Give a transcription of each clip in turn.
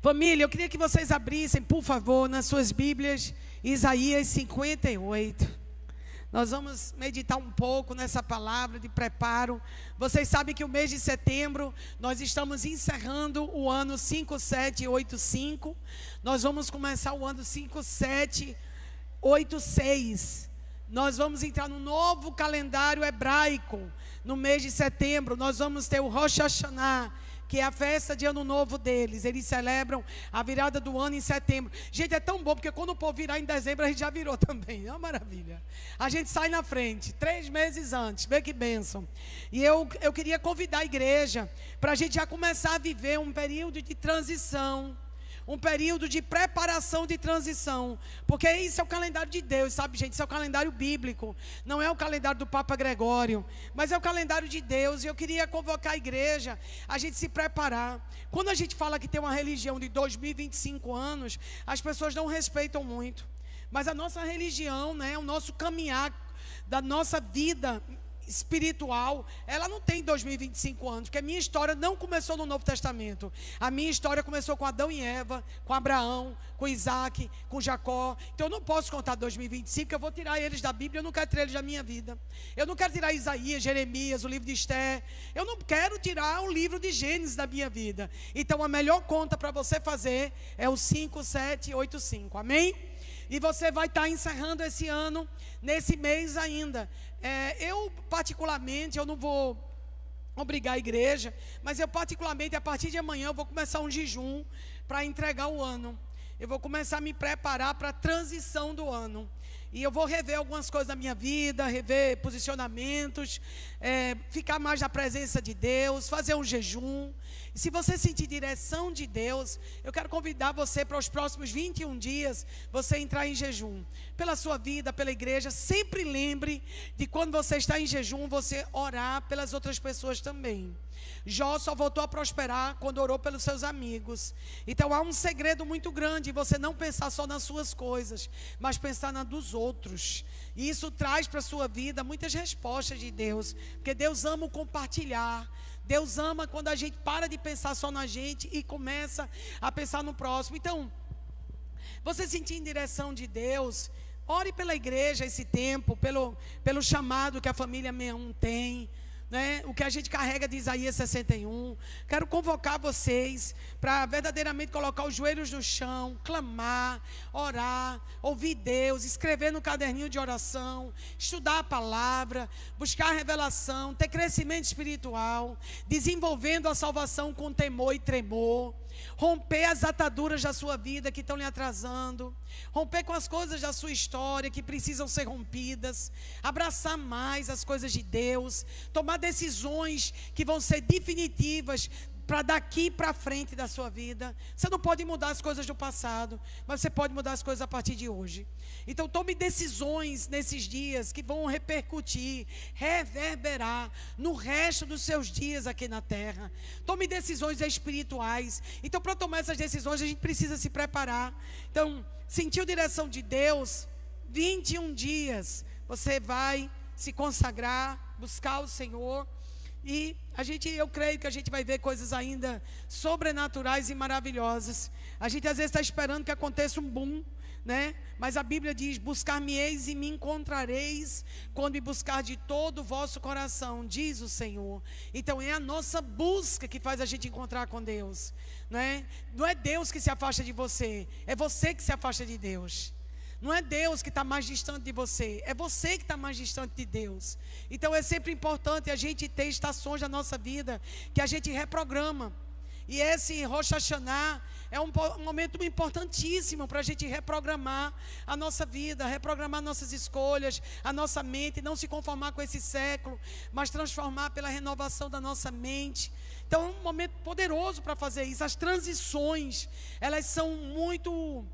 Família, eu queria que vocês abrissem, por favor, nas suas Bíblias, Isaías 58. Nós vamos meditar um pouco nessa palavra de preparo. Vocês sabem que o mês de setembro, nós estamos encerrando o ano 5785. Nós vamos começar o ano 5786. Nós vamos entrar no novo calendário hebraico. No mês de setembro, nós vamos ter o Rosh Hashanah, que é a festa de ano novo deles. Eles celebram a virada do ano em setembro. Gente, é tão bom, porque quando o povo virar em dezembro, a gente já virou também. É uma maravilha. A gente sai na frente, 3 meses antes. Vê que bênção. E eu queria convidar a igreja para a gente já começar a viver um período de transição, um período de preparação de transição, porque isso é o calendário de Deus, sabe, gente? Isso é o calendário bíblico, não é o calendário do Papa Gregório, mas é o calendário de Deus. E eu queria convocar a igreja a gente se preparar. Quando a gente fala que tem uma religião de 2025 anos, as pessoas não respeitam muito, mas a nossa religião, né, o nosso caminhar da nossa vida espiritual, ela não tem 2025 anos, porque a minha história não começou no Novo Testamento. A minha história começou com Adão e Eva, com Abraão, com Isaac, com Jacó. Então eu não posso contar 2025, porque eu vou tirar eles da Bíblia. Eu não quero tirar eles da minha vida. Eu não quero tirar Isaías, Jeremias, o livro de Esther. Eu não quero tirar o livro de Gênesis da minha vida. Então a melhor conta para você fazer é o 5785, amém? E você vai estar encerrando esse ano, nesse mês ainda. Eu particularmente, eu não vou obrigar a igreja, mas eu particularmente, a partir de amanhã, eu vou começar um jejum para entregar o ano. Eu vou começar a me preparar para a transição do ano. E eu vou rever algumas coisas da minha vida, rever posicionamentos, ficar mais na presença de Deus, fazer um jejum. E se você sentir direção de Deus, eu quero convidar você para os próximos 21 dias, você entrar em jejum. Pela sua vida, pela igreja, sempre lembre de quando você está em jejum, você orar pelas outras pessoas também. Jó só voltou a prosperar quando orou pelos seus amigos. Então há um segredo muito grande, você não pensar só nas suas coisas, mas pensar na dos outros. E isso traz para a sua vida muitas respostas de Deus, porque Deus ama o compartilhar. Deus ama quando a gente para de pensar só na gente e começa a pensar no próximo. Então, você sentir em direção de Deus, ore pela igreja esse tempo, pelo chamado que a família 61 tem, né? O que a gente carrega de Isaías 61. Quero convocar vocês para verdadeiramente colocar os joelhos no chão, clamar, orar, ouvir Deus, escrever no caderninho de oração, estudar a palavra, buscar a revelação, ter crescimento espiritual, desenvolvendo a salvação com temor e tremor, romper as ataduras da sua vida que estão lhe atrasando, romper com as coisas da sua história que precisam ser rompidas, abraçar mais as coisas de Deus, tomar decisões que vão ser definitivas para daqui para frente da sua vida. Você não pode mudar as coisas do passado, mas você pode mudar as coisas a partir de hoje. Então tome decisões nesses dias que vão repercutir, reverberar no resto dos seus dias aqui na terra. Tome decisões espirituais. Então para tomar essas decisões a gente precisa se preparar. Então, sentiu direção de Deus, 21 dias você vai se consagrar, buscar o Senhor. E eu creio que a gente vai ver coisas ainda sobrenaturais e maravilhosas. A gente às vezes está esperando que aconteça um boom, né? Mas a Bíblia diz: buscar-me-eis e me encontrareis quando me buscar de todo o vosso coração, diz o Senhor. Então é a nossa busca que faz a gente encontrar com Deus, né? Não é Deus que se afasta de você, é você que se afasta de Deus. Não é Deus que está mais distante de você, é você que está mais distante de Deus. Então é sempre importante a gente ter estações da nossa vida que a gente reprograma. E esse Rosh Hashanah é um momento importantíssimo para a gente reprogramar a nossa vida, reprogramar nossas escolhas, a nossa mente, não se conformar com esse século, mas transformar pela renovação da nossa mente. Então é um momento poderoso para fazer isso. As transições, elas são muito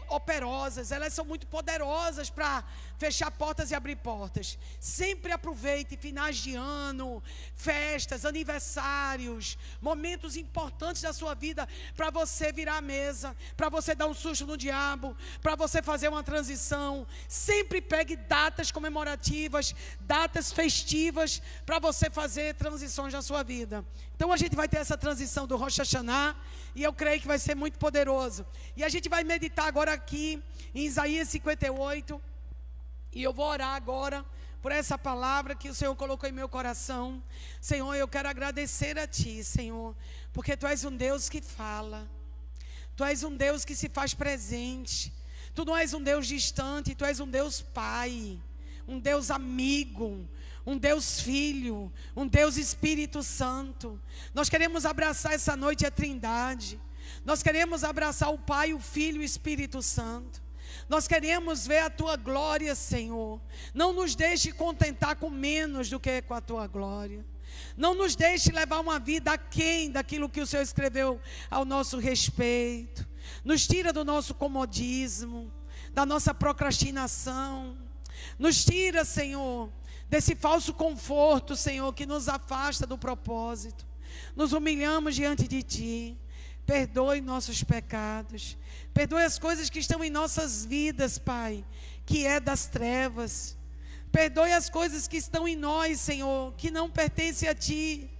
operosas, elas são muito poderosas para fechar portas e abrir portas. Sempre aproveite finais de ano, festas, aniversários, momentos importantes da sua vida para você virar a mesa, para você dar um susto no diabo, para você fazer uma transição. Sempre pegue datas comemorativas, datas festivas para você fazer transições na sua vida. Então Então a gente vai ter essa transição do Rosh Hashanah, e eu creio que vai ser muito poderoso. E a gente vai meditar agora aqui em Isaías 58, e eu vou orar agora por essa palavra que o Senhor colocou em meu coração. Senhor, eu quero agradecer a Ti, Senhor, porque Tu és um Deus que fala, Tu és um Deus que se faz presente, Tu não és um Deus distante, Tu és um Deus Pai, um Deus amigo, um Deus Filho, um Deus Espírito Santo. Nós queremos abraçar essa noite a Trindade, nós queremos abraçar o Pai, o Filho e o Espírito Santo. Nós queremos ver a Tua glória, Senhor. Não nos deixe contentar com menos do que com a Tua glória. Não nos deixe levar uma vida aquém daquilo que o Senhor escreveu ao nosso respeito. Nos tira do nosso comodismo, da nossa procrastinação. Nos tira, Senhor, desse falso conforto, Senhor, que nos afasta do propósito. Nos humilhamos diante de Ti. Perdoe nossos pecados. Perdoe as coisas que estão em nossas vidas, Pai, que é das trevas. Perdoe as coisas que estão em nós, Senhor, que não pertencem a Ti,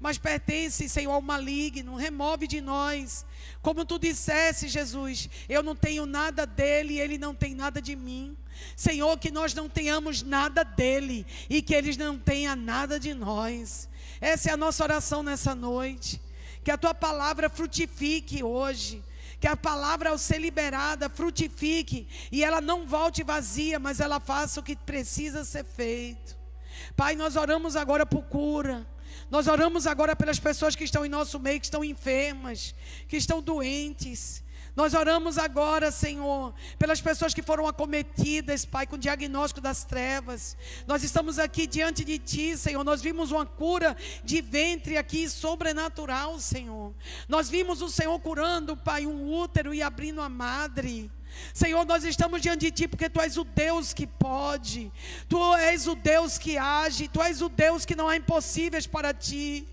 mas pertencem, Senhor, ao maligno. Remove de nós. Como Tu disseste, Jesus, eu não tenho nada dele e ele não tem nada de mim. Senhor, que nós não tenhamos nada dele e que ele não tenha nada de nós. Essa é a nossa oração nessa noite. Que a Tua palavra frutifique hoje. Que a palavra, ao ser liberada, frutifique e ela não volte vazia, mas ela faça o que precisa ser feito. Pai, nós oramos agora por cura. Nós oramos agora pelas pessoas que estão em nosso meio, que estão enfermas, que estão doentes. Nós oramos agora, Senhor, pelas pessoas que foram acometidas, Pai, com o diagnóstico das trevas. Nós estamos aqui diante de Ti, Senhor. Nós vimos uma cura de ventre aqui, sobrenatural, Senhor. Nós vimos o Senhor curando, Pai, um útero e abrindo a madre. Senhor, nós estamos diante de Ti porque Tu és o Deus que pode, Tu és o Deus que age, Tu és o Deus que não há impossíveis para Ti.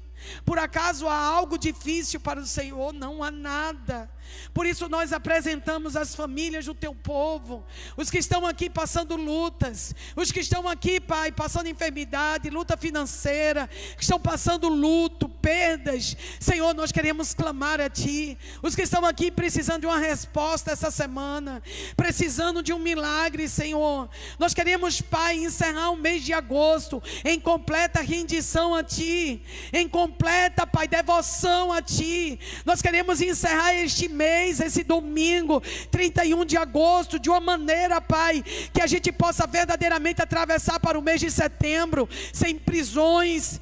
Por acaso há algo difícil para o Senhor? Não há nada. Por isso nós apresentamos as famílias do Teu povo, os que estão aqui passando lutas, os que estão aqui, Pai, passando enfermidade, luta financeira, que estão passando luto, perdas. Senhor, nós queremos clamar a Ti. Os que estão aqui precisando de uma resposta essa semana, precisando de um milagre, Senhor. Nós queremos, Pai, encerrar o mês de agosto em completa rendição a Ti, em completa, Pai, devoção a Ti. Nós queremos encerrar este mês, esse domingo, 31 de agosto, de uma maneira, Pai, que a gente possa verdadeiramente atravessar para o mês de setembro, sem prisões,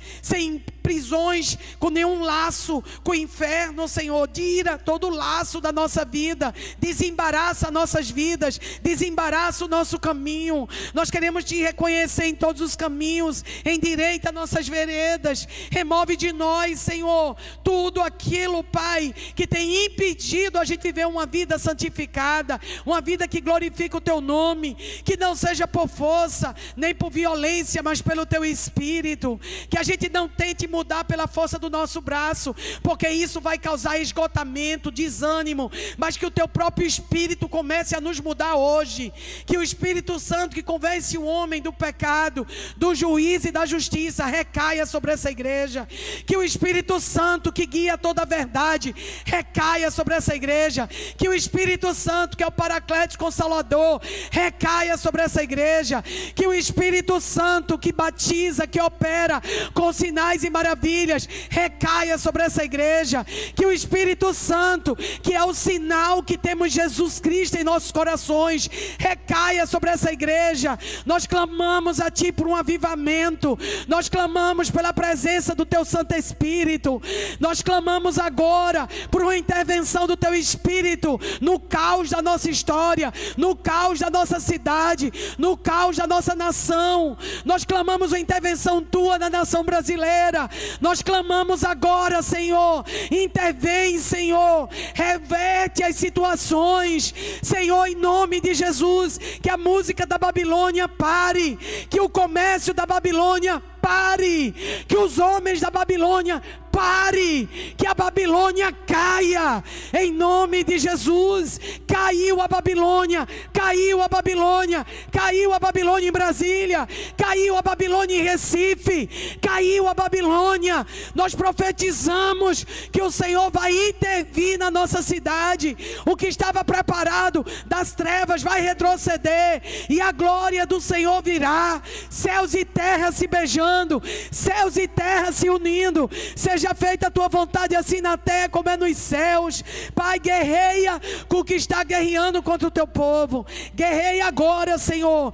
com nenhum laço, com o inferno, Senhor. Tira todo o laço da nossa vida, desembaraça nossas vidas, desembaraça o nosso caminho. Nós queremos Te reconhecer em todos os caminhos, endireita nossas veredas, remove de nós, Senhor, tudo aquilo, Pai, que tem impedido a gente viver uma vida santificada, uma vida que glorifica o Teu nome, que não seja por força, nem por violência, mas pelo Teu Espírito. Que a gente não tente mudar pela força do nosso braço, porque isso vai causar esgotamento, desânimo, mas que o Teu próprio Espírito comece a nos mudar hoje. Que o Espírito Santo que convence o homem do pecado, do juízo e da justiça recaia sobre essa igreja. Que o Espírito Santo que guia toda a verdade recaia sobre essa igreja. Que o Espírito Santo, que é o Paracleto Consolador, recaia sobre essa igreja. Que o Espírito Santo que batiza, que opera com sinais e maravilhas, recaia sobre essa igreja. Que o Espírito Santo, que é o sinal que temos Jesus Cristo em nossos corações, recaia sobre essa igreja. Nós clamamos a Ti por um avivamento. Nós clamamos pela presença do Teu Santo Espírito. Nós clamamos agora por uma intervenção do Teu Espírito no caos da nossa história, no caos da nossa cidade, no caos da nossa nação. Nós clamamos a intervenção Tua na nação brasileira. Nós clamamos agora, Senhor, intervém, Senhor, reverte as situações, Senhor, em nome de Jesus. Que a música da Babilônia pare, que o comércio da Babilônia pare, que os homens da Babilônia pare, que a Babilônia caia, em nome de Jesus. Caiu a Babilônia, caiu a Babilônia, caiu a Babilônia em Brasília, caiu a Babilônia em Recife, caiu a Babilônia. Nós profetizamos que o Senhor vai intervir na nossa cidade. O que estava preparado das trevas vai retroceder, e a glória do Senhor virá. Céus e terra se beijando, céus e terra se unindo. Seja feita a tua vontade, assim na terra como é nos céus. Pai, guerreia com o que está guerreando contra o teu povo. Guerreia agora, Senhor.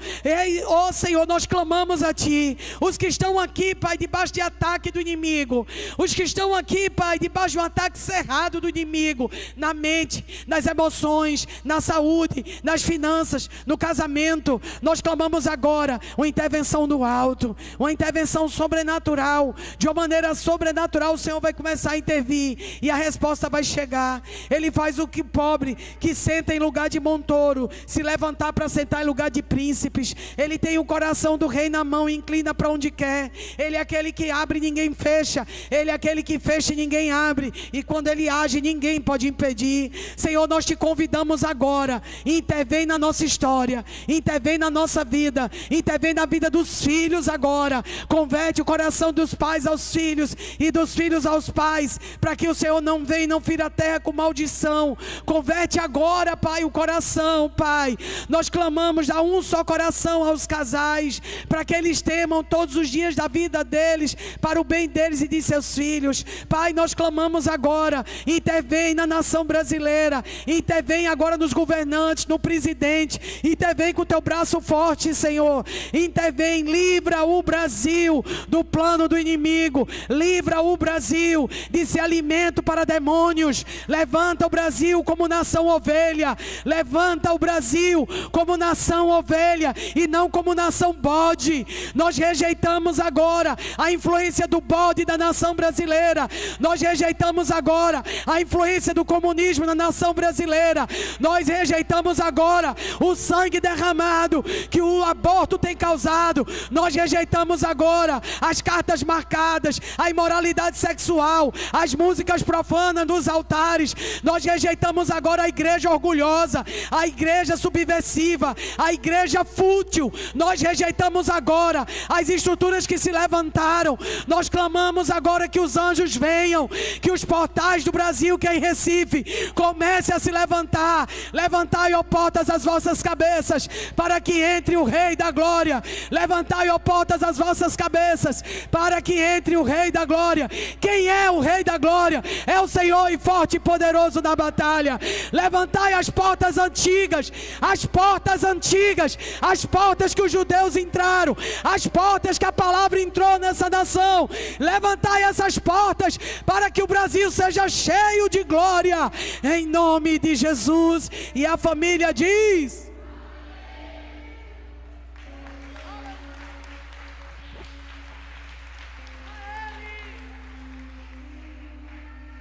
Ó Senhor, nós clamamos a Ti. Os que estão aqui, Pai, debaixo de ataque do inimigo, os que estão aqui, Pai, debaixo de um ataque cerrado do inimigo, na mente, nas emoções, na saúde, nas finanças, no casamento, nós clamamos agora uma intervenção do alto, uma intervenção sobrenatural. De uma maneira sobrenatural o Senhor vai começar a intervir, e a resposta vai chegar. Ele faz o que o pobre que senta em lugar de montoro se levantar para sentar em lugar de príncipes. Ele tem o coração do rei na mão e inclina para onde quer. Ele é aquele que abre e ninguém fecha, Ele é aquele que fecha e ninguém abre, e quando Ele age ninguém pode impedir. Senhor, nós te convidamos agora, intervém na nossa história, intervém na nossa vida, intervém na vida dos filhos agora. Converte o coração dos pais aos filhos e dos filhos aos pais, para que o Senhor não venha e não fira a terra com maldição. Converte agora, Pai, o coração, Pai. Nós clamamos, dá um só coração aos casais, para que eles temam todos os dias da vida deles, para o bem deles e de seus filhos. Pai, nós clamamos agora, intervém na nação brasileira, intervém agora nos governantes, no presidente, intervém com o teu braço forte, Senhor. Intervém, livra o Brasil do plano do inimigo, livra o Brasil de ser alimento para demônios. Levanta o Brasil como nação ovelha, levanta o Brasil como nação ovelha e não como nação bode. Nós rejeitamos agora a influência do bode da nação brasileira. Nós rejeitamos agora a influência do comunismo na nação brasileira. Nós rejeitamos agora o sangue derramado que o aborto tem causado. Nós rejeitamos agora as cartas marcadas, a imoralidade sexual, as músicas profanas nos altares. Nós rejeitamos agora a igreja orgulhosa, a igreja subversiva, a igreja fútil. Nós rejeitamos agora as estruturas que se levantaram. Nós clamamos agora que os anjos venham, que os portais do Brasil, que é em Recife, comecem a se levantar. Levantai, ó portas, as vossas cabeças, para que entre o Rei da Glória. Levantai, ó portas, as vossas cabeças, para que entre o Rei da Glória. Quem é o Rei da Glória? É o Senhor, e forte e poderoso na batalha. Levantai as portas antigas, as portas antigas, as portas que os judeus entraram, as portas que a palavra entrou nessa nação. Levantai essas portas para que o Brasil seja cheio de glória, em nome de Jesus. E a família diz: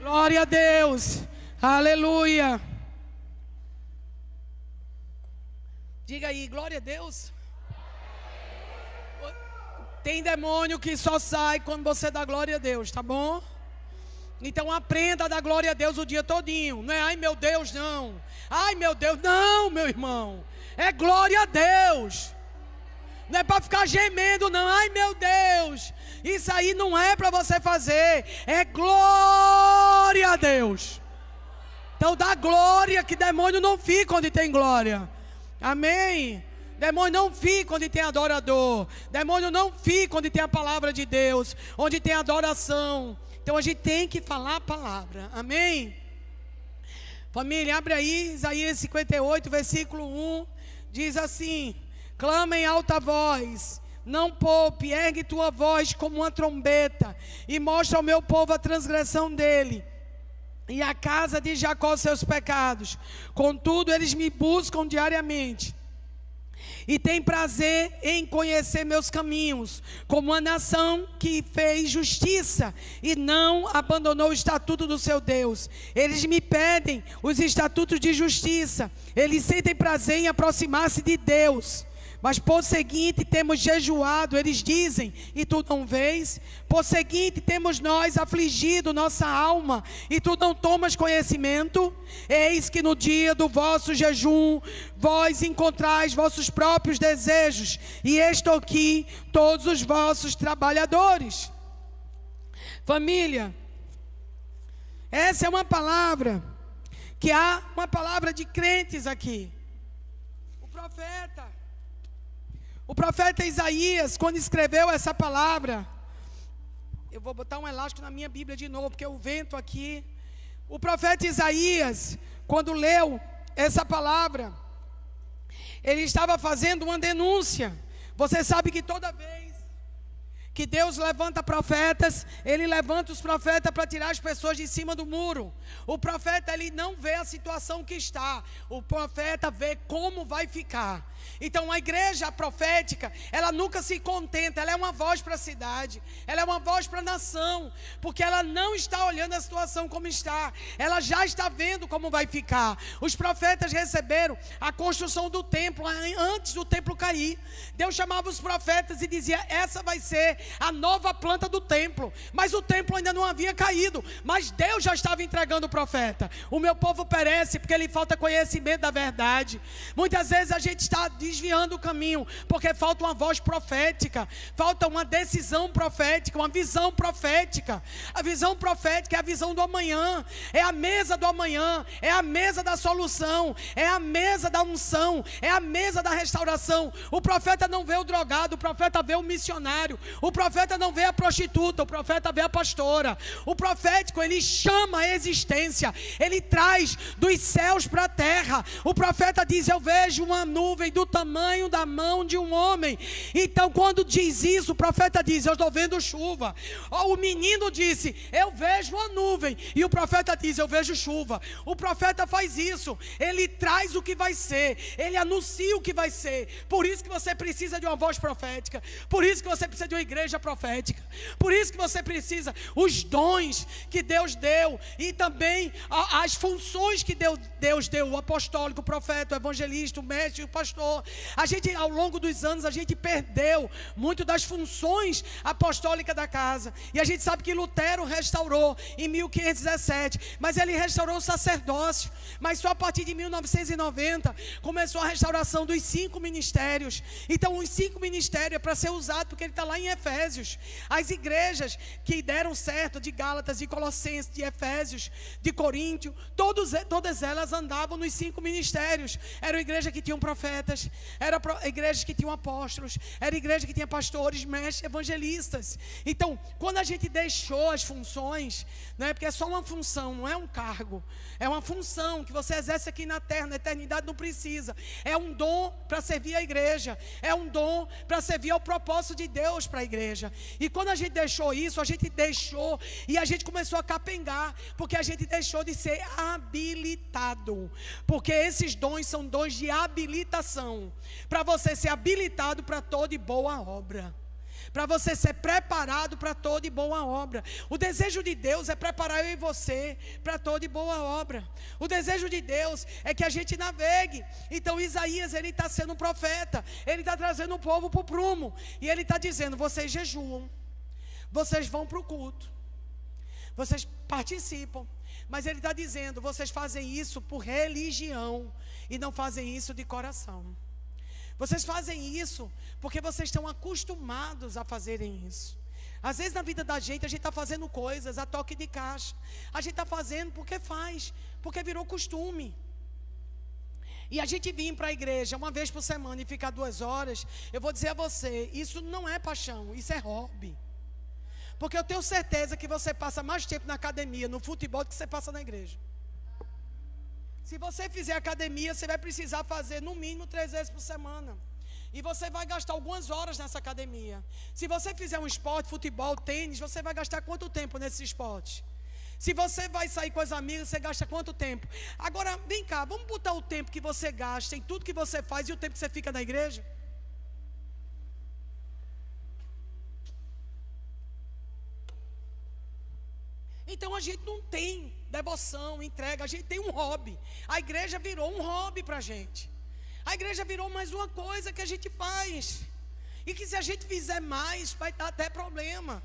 glória a Deus, aleluia. Diga aí, glória a Deus. Tem demônio que só sai quando você dá glória a Deus, tá bom? Então aprenda a dar glória a Deus o dia todinho. Não é ai meu Deus, não. Ai meu Deus, não, meu irmão. É glória a Deus. Não é para ficar gemendo, não. Ai meu Deus. Isso aí não é para você fazer. É glória a Deus. Então dá glória, que demônio não fica onde tem glória. Amém. Demônio não fica onde tem adorador. Demônio não fica onde tem a palavra de Deus, onde tem adoração. Então a gente tem que falar a palavra. Amém? Família, abre aí Isaías 58, versículo 1. Diz assim: clama em alta voz, não poupe, ergue tua voz como uma trombeta, e mostra ao meu povo a transgressão dele, e à casa de Jacó seus pecados. Contudo eles me buscam diariamente, e tem prazer em conhecer meus caminhos, como uma nação que fez justiça e não abandonou o estatuto do seu Deus. Eles me pedem os estatutos de justiça, eles sentem prazer em aproximar-se de Deus, Mas por seguinte temos jejuado, eles dizem, e tu não vês? Por seguinte temos nós afligido nossa alma, e tu não tomas conhecimento? Eis que no dia do vosso jejum, vós encontrais vossos próprios desejos, e estou aqui todos os vossos trabalhadores. Família, essa é uma palavra, que há uma palavra de crentes aqui. O profeta Isaías, quando escreveu essa palavra, eu vou botar um elástico na minha Bíblia de novo, porque o vento aqui. O profeta Isaías, quando leu essa palavra, ele estava fazendo uma denúncia. Você sabe que toda vez que Deus levanta profetas, Ele levanta os profetas para tirar as pessoas de cima do muro. O profeta, ele não vê a situação que está, o profeta vê como vai ficar. Então a igreja profética, ela nunca se contenta, ela é uma voz para a cidade, ela é uma voz para a nação, porque ela não está olhando a situação como está, ela já está vendo como vai ficar. Os profetas receberam a construção do templo antes do templo cair. Deus chamava os profetas e dizia: essa vai ser a nova planta do templo, mas o templo ainda não havia caído, mas Deus já estava entregando o profeta. O meu povo perece porque lhe falta conhecimento da verdade. Muitas vezes a gente está desviando o caminho, porque falta uma voz profética, falta uma decisão profética, uma visão profética. A visão profética é a visão do amanhã, é a mesa do amanhã, é a mesa da solução, é a mesa da unção, é a mesa da restauração. O profeta não vê o drogado, o profeta vê o missionário, o profeta não vê a prostituta, o profeta vê a pastora. O profético, ele chama a existência, ele traz dos céus para a terra. O profeta diz: eu vejo uma nuvem do tamanho da mão de um homem. Então quando diz isso, o profeta diz: eu estou vendo chuva. O menino disse: eu vejo uma nuvem, e o profeta diz: eu vejo chuva. O profeta faz isso, ele traz o que vai ser, ele anuncia o que vai ser. Por isso que você precisa de uma voz profética, por isso que você precisa de uma igreja profética, por isso que você precisa os dons que Deus deu, e também as funções que Deus deu: o apostólico, o profeta, o evangelista, o mestre, o pastor. A gente, ao longo dos anos, a gente perdeu muito das funções apostólicas da casa, e a gente sabe que Lutero restaurou em 1517, mas ele restaurou o sacerdócio. Mas só a partir de 1990 começou a restauração dos 5 ministérios. Então os 5 ministérios é para ser usado, porque ele está lá em Efésios. As igrejas que deram certo, de Gálatas, de Colossenses, de Efésios, de Coríntio, todas elas andavam nos 5 ministérios. Era uma igreja que tinham profetas, era igrejas que tinham apóstolos, era igreja que tinha pastores, mestres, evangelistas. Então, quando a gente deixou as funções, não é porque é só uma função, não é um cargo, é uma função que você exerce aqui na terra, na eternidade não precisa. É um dom para servir a igreja, é um dom para servir ao propósito de Deus para a igreja. E quando a gente deixou isso, a gente deixou e a gente começou a capengar, porque a gente deixou de ser habilitado, porque esses dons são dons de habilitação, para você ser habilitado para toda e boa obra, para você ser preparado para toda e boa obra. O desejo de Deus é preparar eu e você para toda e boa obra. O desejo de Deus é que a gente navegue. Então Isaías, ele está sendo um profeta, ele está trazendo o povo para o prumo, e ele está dizendo: vocês jejuam, vocês vão para o culto, vocês participam, mas ele está dizendo: vocês fazem isso por religião e não fazem isso de coração. Vocês fazem isso porque vocês estão acostumados a fazerem isso. Às vezes na vida da gente, a gente está fazendo coisas a toque de caixa. A gente está fazendo porque faz, porque virou costume. E a gente vir para a igreja uma vez por semana e ficar 2 horas, eu vou dizer a você, isso não é paixão, isso é hobby. Porque eu tenho certeza que você passa mais tempo na academia, no futebol, do que você passa na igreja. Se você fizer academia, você vai precisar fazer no mínimo 3 vezes por semana. E você vai gastar algumas horas nessa academia. Se você fizer um esporte, futebol, tênis, você vai gastar quanto tempo nesse esporte? Se você vai sair com as amigas, você gasta quanto tempo? Agora, vem cá, vamos botar o tempo que você gasta em tudo que você faz e o tempo que você fica na igreja? Então a gente não tem devoção, entrega, a gente tem um hobby. A igreja virou um hobby para a gente. A igreja virou mais uma coisa que a gente faz, e que se a gente fizer mais, vai dar até problema.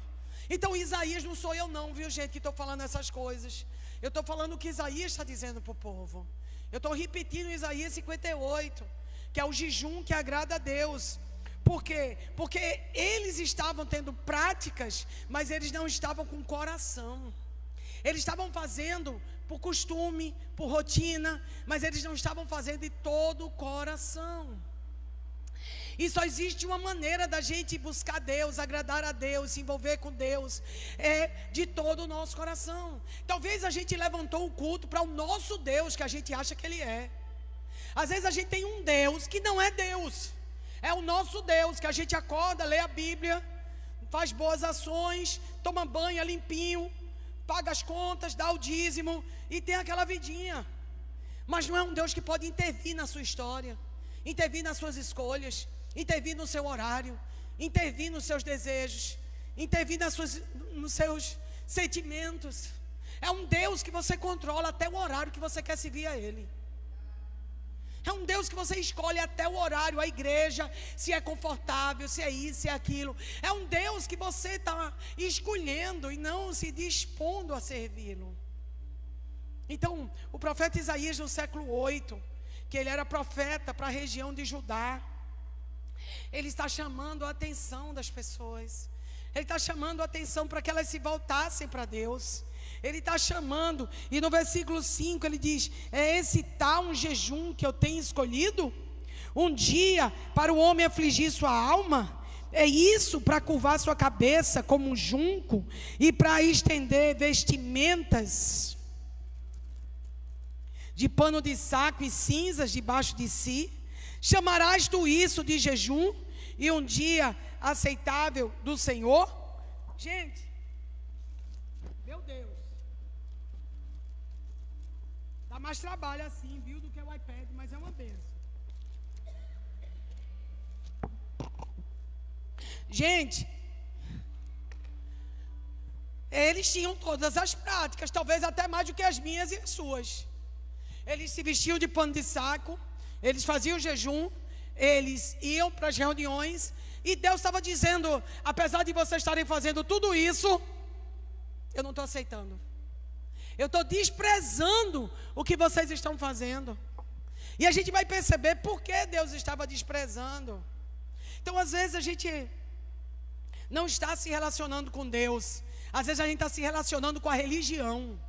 Então Isaías não sou eu não, viu gente, que estou falando essas coisas. Eu estou falando o que Isaías está dizendo para o povo. Eu estou repetindo Isaías 58, que é o jejum que agrada a Deus. Por quê? Porque eles estavam tendo práticas, mas eles não estavam com coração. Eles estavam fazendo por costume, por rotina, mas eles não estavam fazendo de todo o coração. E só existe uma maneira da gente buscar Deus, agradar a Deus, se envolver com Deus, é de todo o nosso coração. Talvez a gente levantou o culto para o nosso Deus, que a gente acha que Ele é. Às vezes a gente tem um Deus que não é Deus, é o nosso Deus, que a gente acorda, lê a Bíblia, faz boas ações, toma banho, é limpinho, paga as contas, dá o dízimo e tem aquela vidinha. Mas não é um Deus que pode intervir na sua história, intervir nas suas escolhas, intervir no seu horário, intervir nos seus desejos, intervir nos seus sentimentos. É um Deus que você controla até o horário que você quer servir a Ele. É um Deus que você escolhe até o horário, a igreja, se é confortável, se é isso, se é aquilo. É um Deus que você está escolhendo e não se dispondo a servi-lo. Então, o profeta Isaías no século 8, que ele era profeta para a região de Judá, ele está chamando a atenção das pessoas. Ele está chamando a atenção para que elas se voltassem para Deus. Ele está chamando, e no versículo 5 ele diz: é esse tal um jejum que eu tenho escolhido? Um dia para o homem afligir sua alma? É isso para curvar sua cabeça como um junco e para estender vestimentas de pano de saco e cinzas debaixo de si? Chamarás tu isso de jejum e um dia aceitável do Senhor? Gente, meu Deus, dá mais trabalho assim, viu, do que o iPad, mas é uma benção. Gente, eles tinham todas as práticas, talvez até mais do que as minhas e as suas. Eles se vestiam de pano de saco, eles faziam jejum, eles iam para as reuniões, e Deus estava dizendo: apesar de vocês estarem fazendo tudo isso, eu não estou aceitando. Eu estou desprezando o que vocês estão fazendo. E a gente vai perceber por que Deus estava desprezando. Então, às vezes a gente não está se relacionando com Deus. Às vezes a gente está se relacionando com a religião.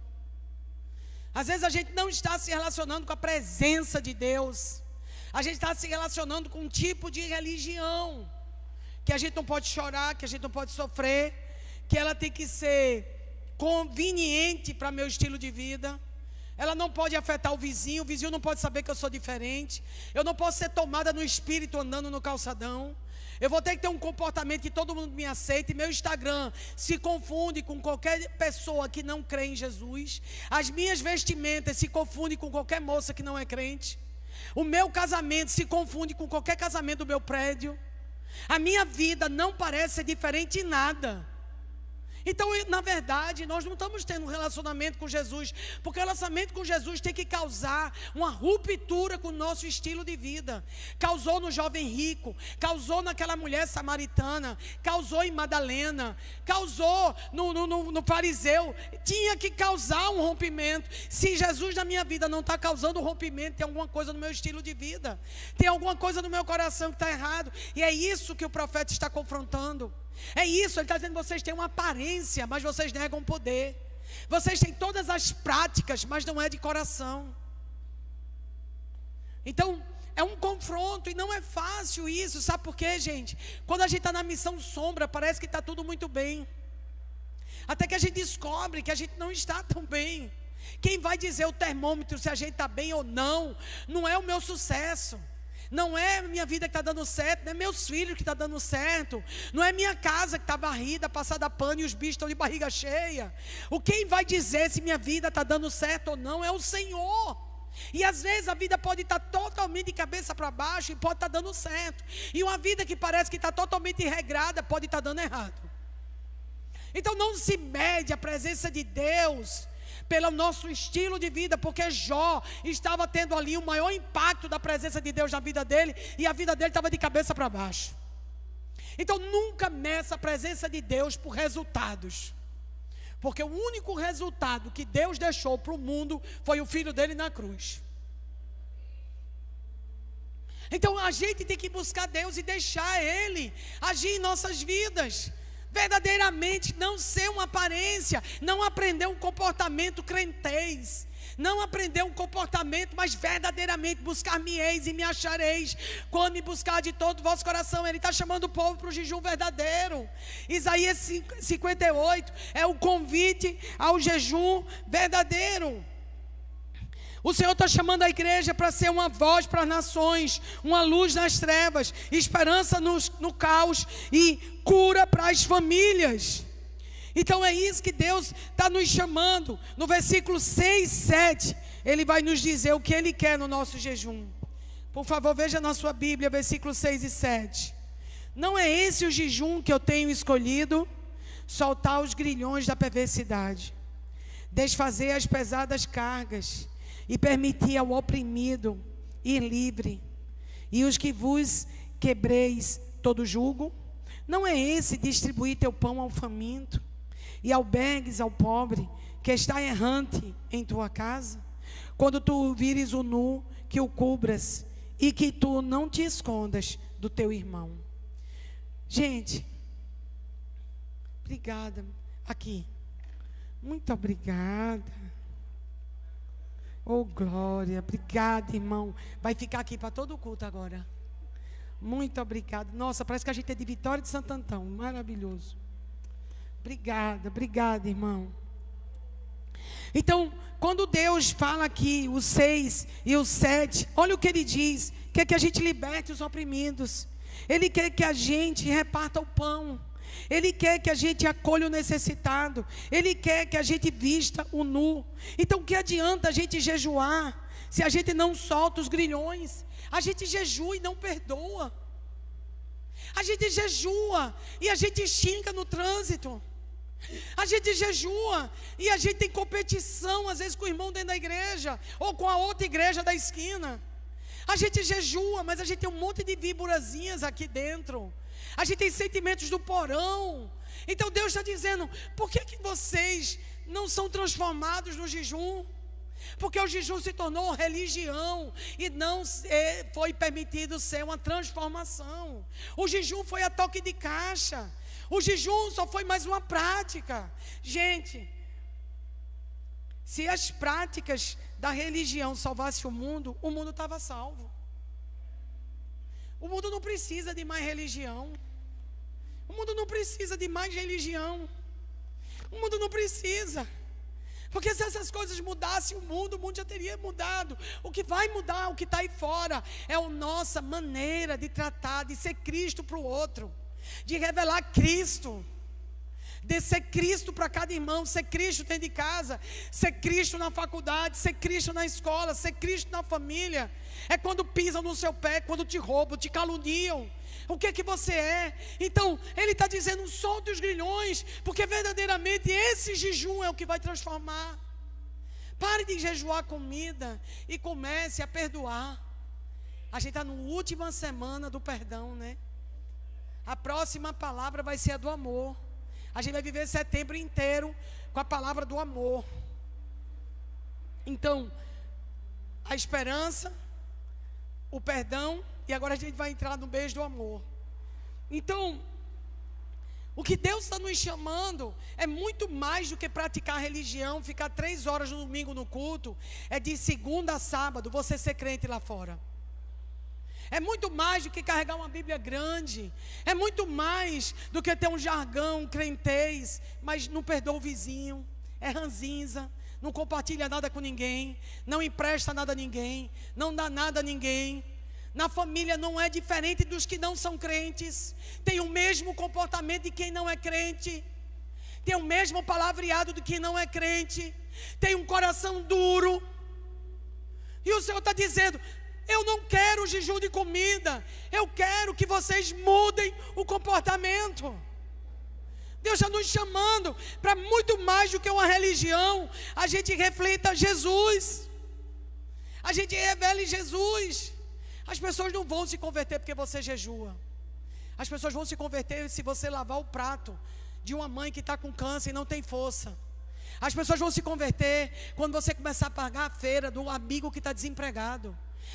Às vezes a gente não está se relacionando com a presença de Deus. A gente está se relacionando com um tipo de religião, que a gente não pode chorar, que a gente não pode sofrer, que ela tem que ser conveniente para meu estilo de vida. Ela não pode afetar o vizinho não pode saber que eu sou diferente. Eu não posso ser tomada no espírito andando no calçadão. Eu vou ter que ter um comportamento que todo mundo me aceite. Meu Instagram se confunde com qualquer pessoa que não crê em Jesus. As minhas vestimentas se confundem com qualquer moça que não é crente. O meu casamento se confunde com qualquer casamento do meu prédio. A minha vida não parece ser diferente em nada. Então, na verdade, nós não estamos tendo um relacionamento com Jesus, porque o relacionamento com Jesus tem que causar uma ruptura com o nosso estilo de vida. Causou no jovem rico, causou naquela mulher samaritana, causou em Madalena, causou no fariseu. Tinha que causar um rompimento. Se Jesus na minha vida não está causando um rompimento, tem alguma coisa no meu estilo de vida, tem alguma coisa no meu coração que está errado. E é isso que o profeta está confrontando. É isso, ele está dizendo: vocês têm uma aparência, mas vocês negam o poder. Vocês têm todas as práticas, mas não é de coração. Então, é um confronto, e não é fácil isso. Sabe por quê, gente? Quando a gente está na missão sombra, parece que está tudo muito bem, até que a gente descobre que a gente não está tão bem. Quem vai dizer o termômetro se a gente está bem ou não, não é o meu sucesso, não é minha vida que está dando certo, não é meus filhos que estão dando certo, não é minha casa que está varrida, passada pano e os bichos estão de barriga cheia. Quem vai dizer se minha vida está dando certo ou não é o Senhor. E às vezes a vida pode estar totalmente de cabeça para baixo e pode estar dando certo, e uma vida que parece que está totalmente regrada pode estar dando errado. Então não se mede a presença de Deus pelo nosso estilo de vida, porque Jó estava tendo ali o maior impacto da presença de Deus na vida dele, e a vida dele estava de cabeça para baixo. Então nunca meça a presença de Deus por resultados, porque o único resultado que Deus deixou para o mundo foi o Filho dele na cruz. Então a gente tem que buscar Deus e deixar Ele agir em nossas vidas, verdadeiramente, não ser uma aparência, não aprender um comportamento crentez, não aprender um comportamento, mas verdadeiramente buscar-me-eis e me achareis, quando me buscar de todo o vosso coração. Ele está chamando o povo para o jejum verdadeiro. Isaías 58 é o convite ao jejum verdadeiro. O Senhor está chamando a igreja para ser uma voz para as nações, uma luz nas trevas, esperança no caos e cura para as famílias. Então é isso que Deus está nos chamando. No versículo 6 e 7, Ele vai nos dizer o que Ele quer no nosso jejum. Por favor, veja na sua Bíblia, versículo 6 e 7. Não é esse o jejum que eu tenho escolhido? Soltar os grilhões da perversidade, desfazer as pesadas cargas, e permitir ao oprimido ir livre, e os que vos quebreis todo jugo? Não é esse distribuir teu pão ao faminto, e albergues ao pobre, que está errante em tua casa? Quando tu vires o nu, que o cubras, e que tu não te escondas do teu irmão. Gente, obrigada, aqui, muito obrigada. Oh, glória, obrigada, irmão. Vai ficar aqui para todo o culto agora. Muito obrigado. Nossa, parece que a gente é de Vitória de Santo Antão. Maravilhoso. Obrigada, irmão. Então, quando Deus fala aqui, o 6 e o 7, olha o que Ele diz: quer que a gente liberte os oprimidos. Ele quer que a gente reparta o pão. Ele quer que a gente acolha o necessitado. Ele quer que a gente vista o nu. Então, que adianta a gente jejuar se a gente não solta os grilhões? A gente jejua e não perdoa. A gente jejua e a gente xinga no trânsito. A gente jejua e a gente tem competição, às vezes com o irmão dentro da igreja, ou com a outra igreja da esquina. A gente jejua, mas a gente tem um monte de víborazinhas aqui dentro. A gente tem sentimentos do porão. Então Deus está dizendo: por que vocês não são transformados no jejum? Porque o jejum se tornou religião e não foi permitido ser uma transformação. O jejum foi a toque de caixa. O jejum só foi mais uma prática. Gente, se as práticas da religião salvassem o mundo estava salvo. O mundo não precisa de mais religião. O mundo não precisa de mais religião. O mundo não precisa. Porque se essas coisas mudassem o mundo já teria mudado. O que vai mudar, o que está aí fora, é a nossa maneira de tratar, de ser Cristo para o outro, de revelar Cristo, de ser Cristo para cada irmão, ser Cristo dentro de casa, ser Cristo na faculdade, ser Cristo na escola, ser Cristo na família. É quando pisam no seu pé, quando te roubam, te caluniam. O que é que você é? Então, Ele está dizendo: solte os grilhões, porque verdadeiramente esse jejum é o que vai transformar. Pare de jejuar comida e comece a perdoar. A gente está na última semana do perdão, né? A próxima palavra vai ser a do amor. A gente vai viver setembro inteiro com a palavra do amor. Então, a esperança, o perdão, e agora a gente vai entrar no beijo do amor. Então, o que Deus está nos chamando é muito mais do que praticar religião, ficar 3 horas no domingo no culto. É de segunda a sábado você ser crente lá fora. É muito mais do que carregar uma Bíblia grande. É muito mais do que ter um jargão, crentez, mas não perdoa o vizinho, é ranzinza, não compartilha nada com ninguém, não empresta nada a ninguém, não dá nada a ninguém. Na família não é diferente dos que não são crentes. Tem o mesmo comportamento de quem não é crente. Tem o mesmo palavreado de quem não é crente. Tem um coração duro. E o Senhor está dizendo: eu não quero jejum de comida, eu quero que vocês mudem o comportamento. Deus está nos chamando para muito mais do que uma religião. A gente reflita Jesus, a gente revele Jesus. As pessoas não vão se converter porque você jejua. As pessoas vão se converter se você lavar o prato de uma mãe que está com câncer e não tem força. As pessoas vão se converter quando você começar a pagar a feira do amigo que está desempregado.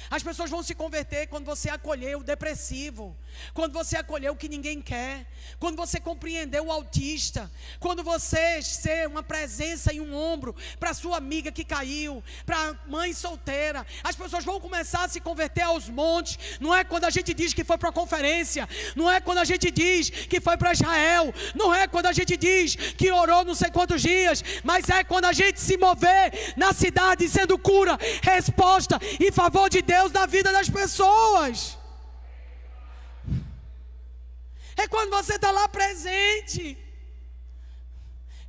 As pessoas vão se converter quando você acolher o depressivo, quando você acolher o que ninguém quer, quando você compreender o autista, quando você ser uma presença e um ombro para sua amiga que caiu, para a mãe solteira. As pessoas vão começar a se converter aos montes. Não é quando a gente diz que foi para a conferência, não é quando a gente diz que foi para Israel, não é quando a gente diz que orou não sei quantos dias, mas é quando a gente se mover na cidade sendo cura, resposta em favor de Deus na vida das pessoas. É quando você está lá presente.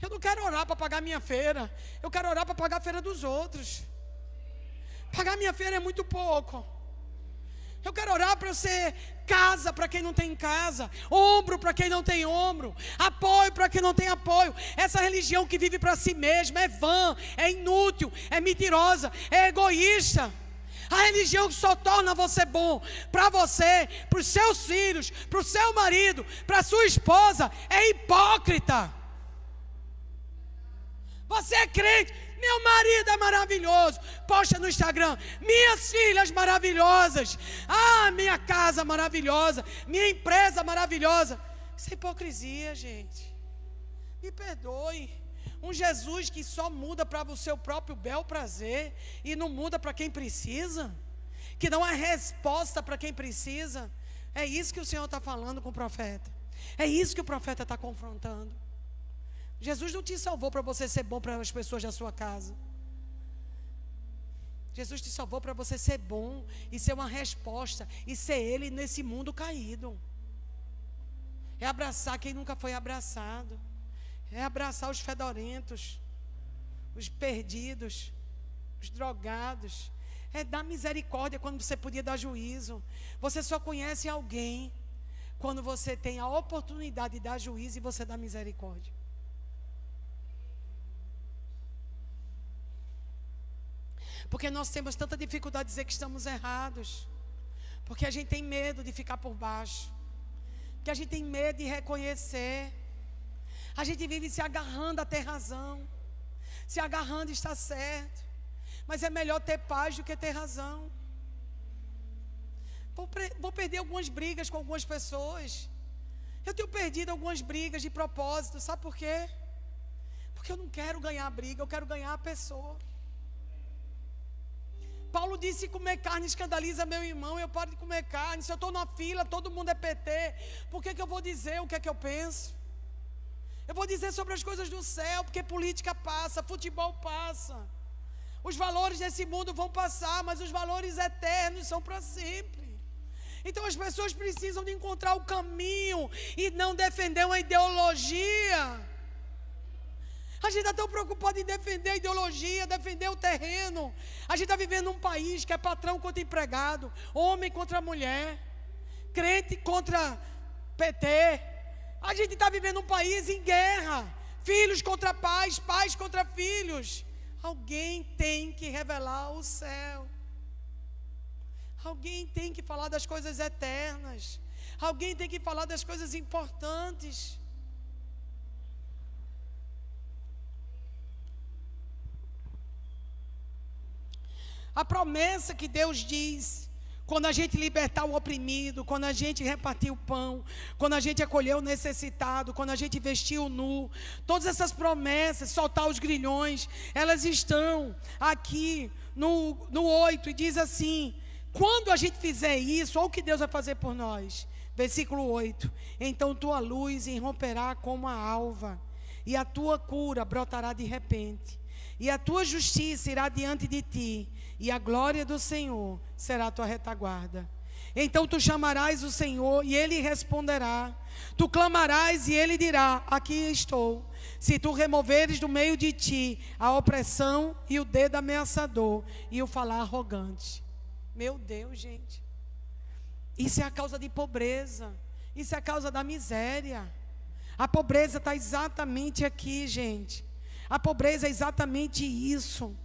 Eu não quero orar para pagar minha feira, eu quero orar para pagar a feira dos outros. Pagar minha feira é muito pouco. Eu quero orar para eu ser casa para quem não tem casa, ombro para quem não tem ombro, apoio para quem não tem apoio. Essa religião que vive para si mesma é vã, é inútil, é mentirosa, é egoísta. A religião que só torna você bom para você, para os seus filhos, para o seu marido, para a sua esposa, é hipócrita. Você é crente, meu marido é maravilhoso, posta no Instagram, minhas filhas maravilhosas, minha casa maravilhosa, minha empresa maravilhosa. Isso é hipocrisia, gente. Me perdoe. Um Jesus que só muda para o seu próprio bel prazer e não muda para quem precisa, que não há resposta para quem precisa. É isso que o Senhor está falando com o profeta. É isso que o profeta está confrontando. Jesus não te salvou para você ser bom para as pessoas da sua casa. Jesus te salvou para você ser bom e ser uma resposta e ser Ele nesse mundo caído. É abraçar quem nunca foi abraçado. É abraçar os fedorentos, os perdidos, os drogados. É dar misericórdia quando você podia dar juízo. Você só conhece alguém quando você tem a oportunidade de dar juízo e você dá misericórdia. Porque nós temos tanta dificuldade de dizer que estamos errados. Porque a gente tem medo de ficar por baixo. Porque a gente tem medo de reconhecer. A gente vive se agarrando a ter razão, se agarrando a estar certo. Mas é melhor ter paz do que ter razão. Vou perder algumas brigas com algumas pessoas. Eu tenho perdido algumas brigas de propósito. Sabe por quê? Porque eu não quero ganhar a briga, eu quero ganhar a pessoa. Paulo disse: comer carne escandaliza meu irmão. Eu paro de comer carne. Se eu estou na fila, todo mundo é PT. Por que eu vou dizer o que é que eu penso? Eu vou dizer sobre as coisas do céu, porque política passa, futebol passa. Os valores desse mundo vão passar, mas os valores eternos são para sempre. Então as pessoas precisam de encontrar o caminho e não defender uma ideologia. A gente está tão preocupado em defender a ideologia, defender o terreno. A gente está vivendo num país que é patrão contra empregado, homem contra mulher, crente contra PT. A gente está vivendo um país em guerra, filhos contra pais, pais contra filhos. Alguém tem que revelar o céu. Alguém tem que falar das coisas eternas. Alguém tem que falar das coisas importantes. A promessa que Deus diz, quando a gente libertar o oprimido, quando a gente repartir o pão, quando a gente acolher o necessitado, quando a gente vestir o nu, todas essas promessas, soltar os grilhões, elas estão aqui no 8, e diz assim: quando a gente fizer isso, olha o que Deus vai fazer por nós. Versículo 8: então tua luz irromperá como a alva, e a tua cura brotará de repente, e a tua justiça irá diante de ti, e a glória do Senhor será a tua retaguarda. Então tu chamarás o Senhor e Ele responderá. Tu clamarás e Ele dirá: aqui estou. Se tu removeres do meio de ti a opressão e o dedo ameaçador e o falar arrogante. Meu Deus, gente, isso é a causa de pobreza, isso é a causa da miséria. A pobreza está exatamente aqui, gente. A pobreza é exatamente isso.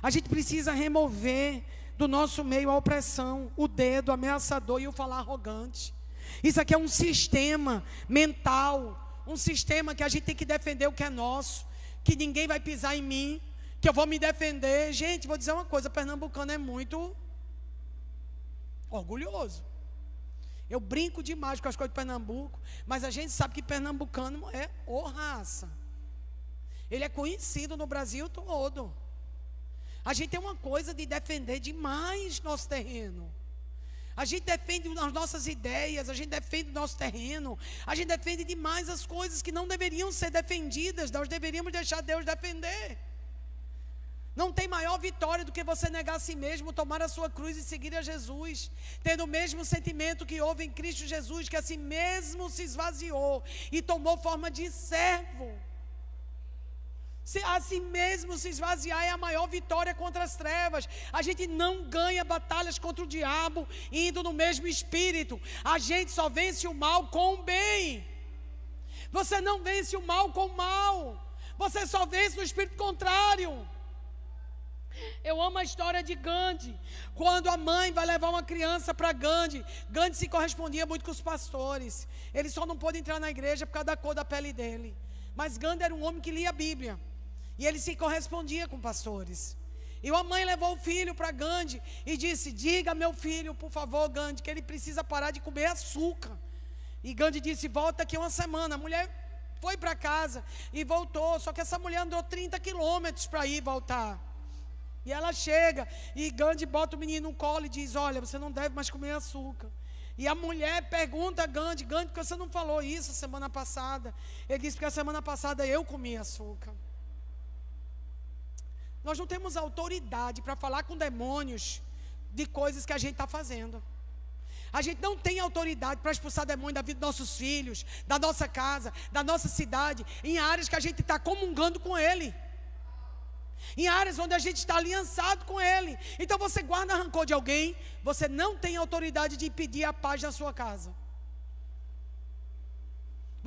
A gente precisa remover do nosso meio a opressão, o dedo ameaçador e o falar arrogante. Isso aqui é um sistema mental, um sistema que a gente tem que defender o que é nosso, que ninguém vai pisar em mim, que eu vou me defender. Gente, vou dizer uma coisa, pernambucano é muito orgulhoso. Eu brinco demais com as coisas de Pernambuco, mas a gente sabe que pernambucano é o raça. Ele é conhecido no Brasil todo. A gente tem uma coisa de defender demais nosso terreno. A gente defende as nossas ideias, a gente defende o nosso terreno, a gente defende demais as coisas que não deveriam ser defendidas, nós deveríamos deixar Deus defender. Não tem maior vitória do que você negar a si mesmo, tomar a sua cruz e seguir a Jesus, tendo o mesmo sentimento que houve em Cristo Jesus, que a si mesmo se esvaziou e tomou forma de servo. Se a si mesmo se esvaziar é a maior vitória contra as trevas. A gente não ganha batalhas contra o diabo indo no mesmo espírito. A gente só vence o mal com o bem. Você não vence o mal com o mal. Você só vence no espírito contrário. Eu amo a história de Gandhi. Quando a mãe vai levar uma criança para Gandhi, Gandhi se correspondia muito com os pastores. Ele só não pôde entrar na igreja por causa da cor da pele dele. Mas Gandhi era um homem que lia a Bíblia. E ele se correspondia com pastores. E a mãe levou o filho para Gandhi e disse: diga meu filho, por favor, Gandhi, que ele precisa parar de comer açúcar. E Gandhi disse: volta aqui uma semana. A mulher foi para casa e voltou. Só que essa mulher andou 30 quilômetros para ir e voltar. E ela chega e Gandhi bota o menino no colo e diz: olha, você não deve mais comer açúcar. E a mulher pergunta a Gandhi: Gandhi, por que você não falou isso semana passada? Ele disse: porque a semana passada eu comi açúcar. Nós não temos autoridade para falar com demônios de coisas que a gente está fazendo. A gente não tem autoridade para expulsar demônio da vida dos nossos filhos, da nossa casa, da nossa cidade, em áreas que a gente está comungando com ele. Em áreas onde a gente está aliançado com ele. Então você guarda rancor de alguém, você não tem autoridade de impedir a paz na sua casa.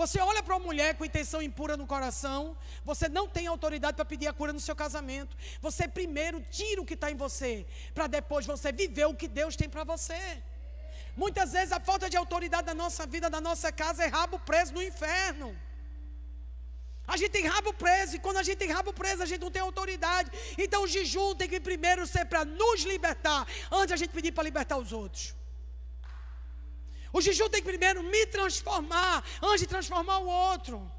Você olha para uma mulher com intenção impura no coração, você não tem autoridade para pedir a cura no seu casamento. Você primeiro tira o que está em você, para depois você viver o que Deus tem para você. Muitas vezes a falta de autoridade da nossa vida, da nossa casa, é rabo preso no inferno. A gente tem rabo preso, e quando a gente tem rabo preso, a gente não tem autoridade. Então o jejum tem que primeiro ser para nos libertar, antes de a gente pedir para libertar os outros. O jejum tem que primeiro me transformar, antes de transformar o outro.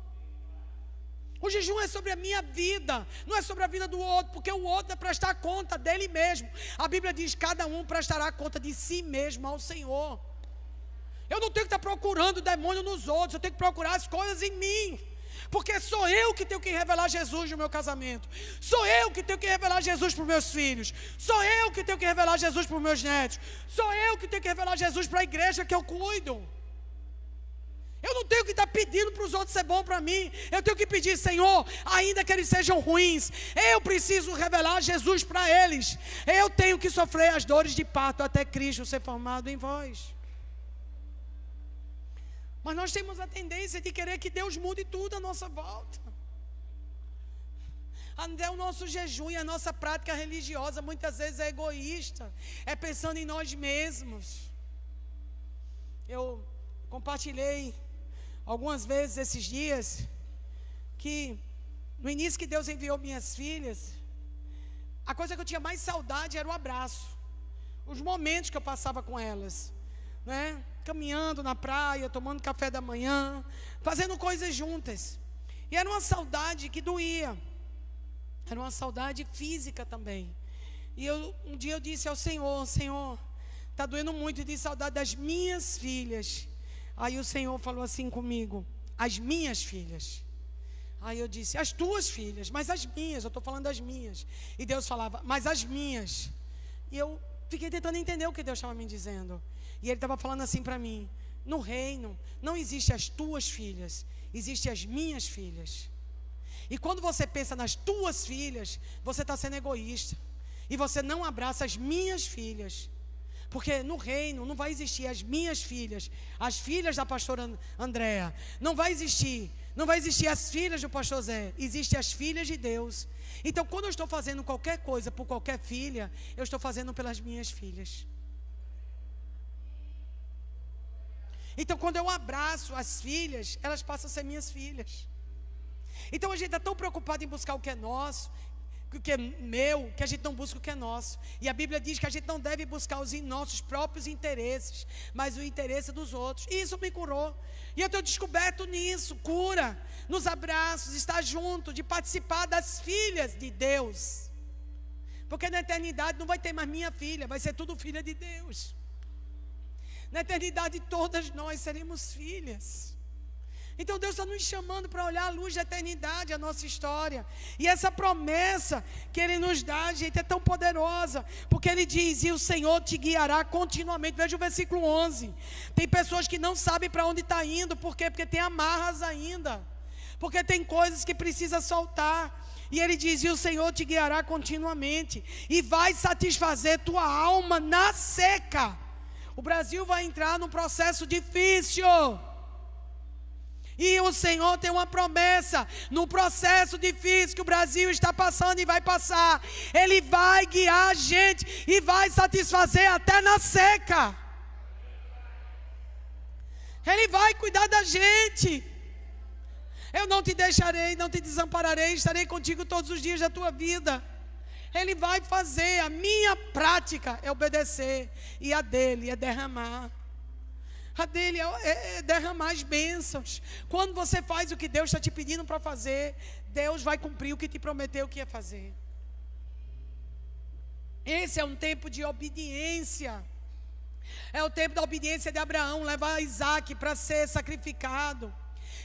O jejum é sobre a minha vida, não é sobre a vida do outro, porque o outro é prestar conta dele mesmo. A Bíblia diz: cada um prestará conta de si mesmo ao Senhor. Eu não tenho que estar procurando demônio nos outros, eu tenho que procurar as coisas em mim. Porque sou eu que tenho que revelar Jesus no meu casamento. Sou eu que tenho que revelar Jesus para os meus filhos. Sou eu que tenho que revelar Jesus para os meus netos. Sou eu que tenho que revelar Jesus para a igreja que eu cuido. Eu não tenho que estar pedindo para os outros ser bom para mim. Eu tenho que pedir: Senhor, ainda que eles sejam ruins, eu preciso revelar Jesus para eles. Eu tenho que sofrer as dores de parto até Cristo ser formado em vós. Mas nós temos a tendência de querer que Deus mude tudo à nossa volta. Até o nosso jejum e a nossa prática religiosa muitas vezes é egoísta, é pensando em nós mesmos. Eu compartilhei algumas vezes esses dias que no início que Deus enviou minhas filhas, a coisa que eu tinha mais saudade era o abraço, os momentos que eu passava com elas, né? Caminhando na praia, tomando café da manhã, fazendo coisas juntas. E era uma saudade que doía. Era uma saudade física também. E um dia eu disse ao Senhor: Senhor, está doendo muito de saudade das minhas filhas. Aí o Senhor falou assim comigo: as minhas filhas. Aí eu disse: as tuas filhas, mas as minhas, eu estou falando das minhas. E Deus falava: mas as minhas. E eu fiquei tentando entender o que Deus estava me dizendo. E Ele estava falando assim para mim: no reino não existe as tuas filhas, existem as minhas filhas. E quando você pensa nas tuas filhas, você está sendo egoísta. E você não abraça as minhas filhas. Porque no reino não vai existir as minhas filhas, as filhas da pastora Andréa. Não vai existir as filhas do pastor Zé. Existem as filhas de Deus. Então, quando eu estou fazendo qualquer coisa por qualquer filha, eu estou fazendo pelas minhas filhas. Então, quando eu abraço as filhas, elas passam a ser minhas filhas. Então, a gente está tão preocupado em buscar o que é nosso, o que é meu, que a gente não busca o que é nosso. E a Bíblia diz que a gente não deve buscar os nossos próprios interesses, mas o interesse dos outros. E isso me curou. E eu tenho descoberto nisso, cura, nos abraços, estar junto, de participar das filhas de Deus. Porque na eternidade não vai ter mais minha filha, vai ser tudo filha de Deus. Na eternidade todas nós seremos filhas. Então Deus está nos chamando para olhar a luz da eternidade, a nossa história. E essa promessa que Ele nos dá, gente, é tão poderosa. Porque Ele diz, e o Senhor te guiará continuamente. Veja o versículo 11. Tem pessoas que não sabem para onde está indo. Por quê? Porque tem amarras ainda. Porque tem coisas que precisa soltar. E Ele diz, e o Senhor te guiará continuamente. E vai satisfazer tua alma na seca. O Brasil vai entrar num processo difícil. E o Senhor tem uma promessa, no processo difícil que o Brasil está passando e vai passar, Ele vai guiar a gente e vai satisfazer até na seca. Ele vai cuidar da gente. Eu não te deixarei, não te desampararei, estarei contigo todos os dias da tua vida. Ele vai fazer, a minha prática é obedecer, e a dele é derramar. A dele é derramar as bênçãos. Quando você faz o que Deus está te pedindo para fazer, Deus vai cumprir o que te prometeu que ia fazer. Esse é um tempo de obediência. É o tempo da obediência de Abraão, levar Isaac para ser sacrificado.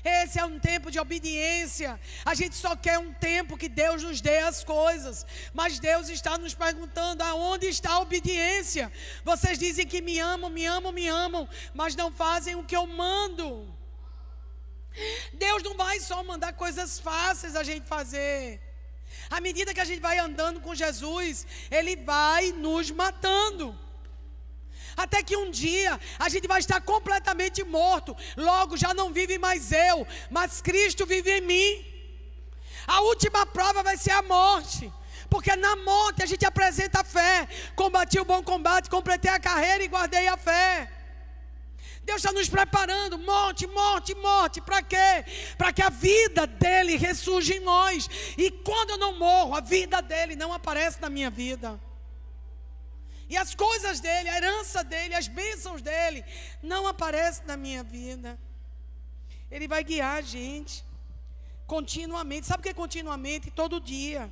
Esse é um tempo de obediência. A gente só quer um tempo que Deus nos dê as coisas, mas Deus está nos perguntando, aonde está a obediência? Vocês dizem que me amam, mas não fazem o que eu mando. Deus não vai só mandar coisas fáceis a gente fazer. À medida que a gente vai andando com Jesus, Ele vai nos matando. Até que um dia a gente vai estar completamente morto. Logo já não vive mais eu, mas Cristo vive em mim. A última prova vai ser a morte. Porque na morte a gente apresenta a fé. Combati o bom combate, completei a carreira e guardei a fé. Deus está nos preparando. Morte. Para quê? Para que a vida dele ressurja em nós. E quando eu não morro, a vida dele não aparece na minha vida. E as coisas dele, a herança dele, as bênçãos dele não aparecem na minha vida. Ele vai guiar a gente continuamente. Sabe o que é continuamente? Todo dia.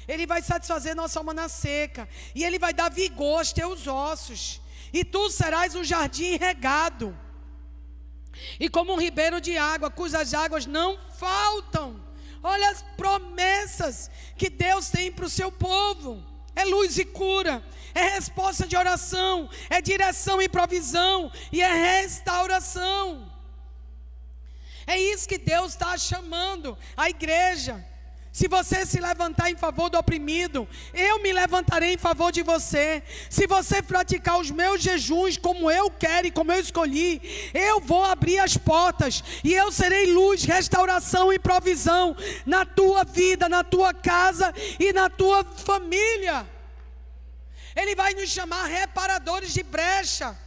Ele vai satisfazer nossa alma na seca. E Ele vai dar vigor aos teus ossos. E tu serás um jardim regado. E como um ribeiro de água, cujas águas não faltam. Olha as promessas que Deus tem para o seu povo. É luz e cura, é resposta de oração, é direção e provisão, e é restauração. É isso que Deus está chamando a igreja. Se você se levantar em favor do oprimido, eu me levantarei em favor de você. Se você praticar os meus jejuns como eu quero e como eu escolhi, eu vou abrir as portas e eu serei luz, restauração e provisão na tua vida, na tua casa e na tua família. Ele vai nos chamar reparadores de brecha.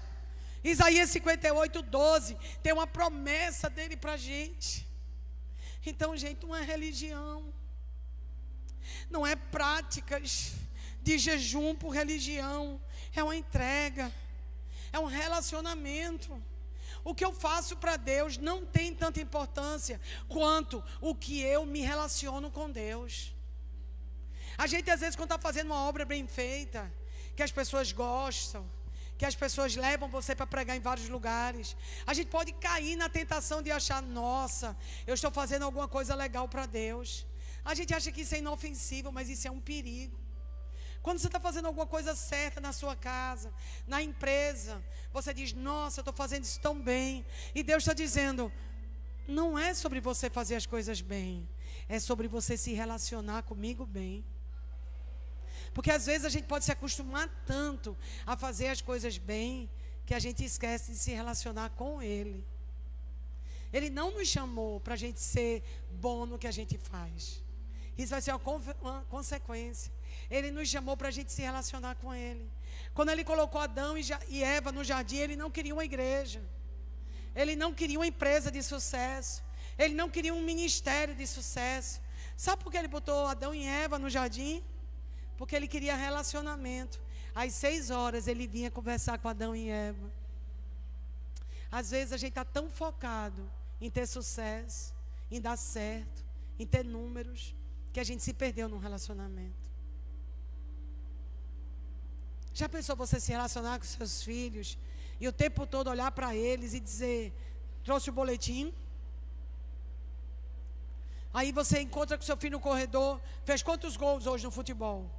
Isaías 58:12 tem uma promessa dele para a gente. Então, gente, não é religião, não é práticas de jejum por religião, é uma entrega, é um relacionamento. O que eu faço para Deus não tem tanta importância quanto o que eu me relaciono com Deus. A gente às vezes, quando está fazendo uma obra bem feita, que as pessoas gostam, que as pessoas levam você para pregar em vários lugares, a gente pode cair na tentação de achar, nossa, eu estou fazendo alguma coisa legal para Deus. A gente acha que isso é inofensivo, mas isso é um perigo. Quando você está fazendo alguma coisa certa na sua casa, na empresa, você diz, nossa, eu estou fazendo isso tão bem. E Deus está dizendo, não é sobre você fazer as coisas bem, é sobre você se relacionar comigo bem. Porque às vezes a gente pode se acostumar tanto a fazer as coisas bem, que a gente esquece de se relacionar com Ele. Ele não nos chamou para a gente ser bom no que a gente faz. Isso vai ser uma consequência. Ele nos chamou para a gente se relacionar com Ele. Quando Ele colocou Adão e Eva no jardim, Ele não queria uma igreja. Ele não queria uma empresa de sucesso. Ele não queria um ministério de sucesso. Sabe por que Ele botou Adão e Eva no jardim? Porque Ele queria relacionamento. Às 6 horas Ele vinha conversar com Adão e Eva. Às vezes a gente está tão focado em ter sucesso, em dar certo, em ter números, que a gente se perdeu num relacionamento. Já pensou você se relacionar com seus filhos e o tempo todo olhar para eles e dizer: trouxe o boletim? Aí você encontra com seu filho no corredor: fez quantos gols hoje no futebol?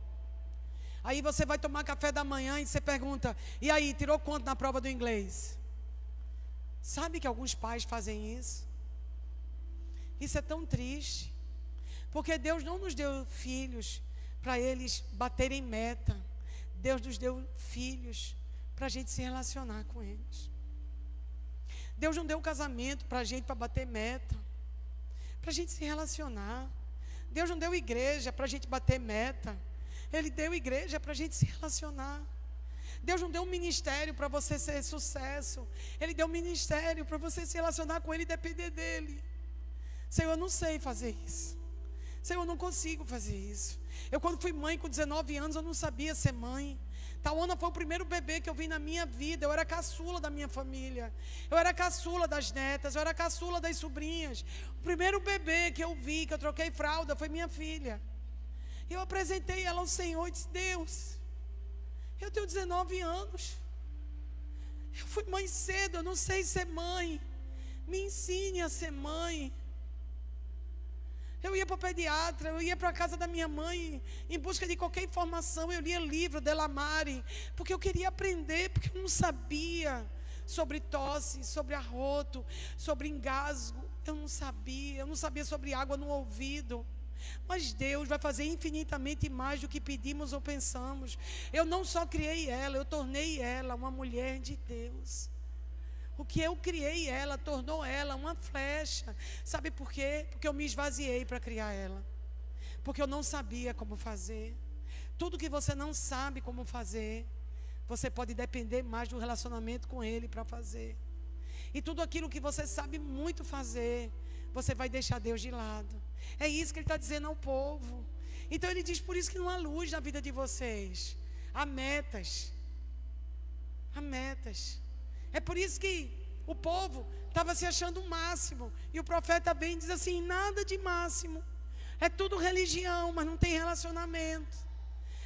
Aí você vai tomar café da manhã e você pergunta: e aí, tirou quanto na prova do inglês? Sabe que alguns pais fazem isso? Isso é tão triste, porque Deus não nos deu filhos para eles baterem meta. Deus nos deu filhos para a gente se relacionar com eles. Deus não deu um casamento para a gente para bater meta, para a gente se relacionar. Deus não deu igreja para a gente bater meta. Ele deu igreja para a gente se relacionar. Deus não deu um ministério para você ser sucesso. Ele deu um ministério para você se relacionar com Ele e depender dEle. Senhor, eu não sei fazer isso. Senhor, eu não consigo fazer isso. Eu, quando fui mãe com 19 anos, eu não sabia ser mãe. Tawana foi o primeiro bebê que eu vi na minha vida. Eu era caçula da minha família. Eu era caçula das netas. Eu era caçula das sobrinhas. O primeiro bebê que eu vi, que eu troquei fralda, foi minha filha. Eu apresentei ela ao Senhor e disse: Deus, eu tenho 19 anos. Eu fui mãe cedo, eu não sei ser mãe. Me ensine a ser mãe. Eu ia para o pediatra, eu ia para a casa da minha mãe em busca de qualquer informação. Eu lia livro dela Mari, porque eu queria aprender, porque eu não sabia sobre tosse, sobre arroto, sobre engasgo. Eu não sabia sobre água no ouvido. Mas Deus vai fazer infinitamente mais do que pedimos ou pensamos. Eu não só criei ela, eu tornei ela uma mulher de Deus. O que eu criei ela, tornou ela uma flecha. Sabe por quê? Porque eu me esvaziei para criar ela. Porque eu não sabia como fazer. Tudo que você não sabe como fazer, você pode depender mais do relacionamento com Ele para fazer. E tudo aquilo que você sabe muito fazer, você vai deixar Deus de lado. É isso que Ele está dizendo ao povo. Então Ele diz: por isso que não há luz na vida de vocês. Há metas. Há metas. É por isso que o povo estava se achando o máximo. E o profeta vem e diz assim: nada de máximo. É tudo religião, mas não tem relacionamento.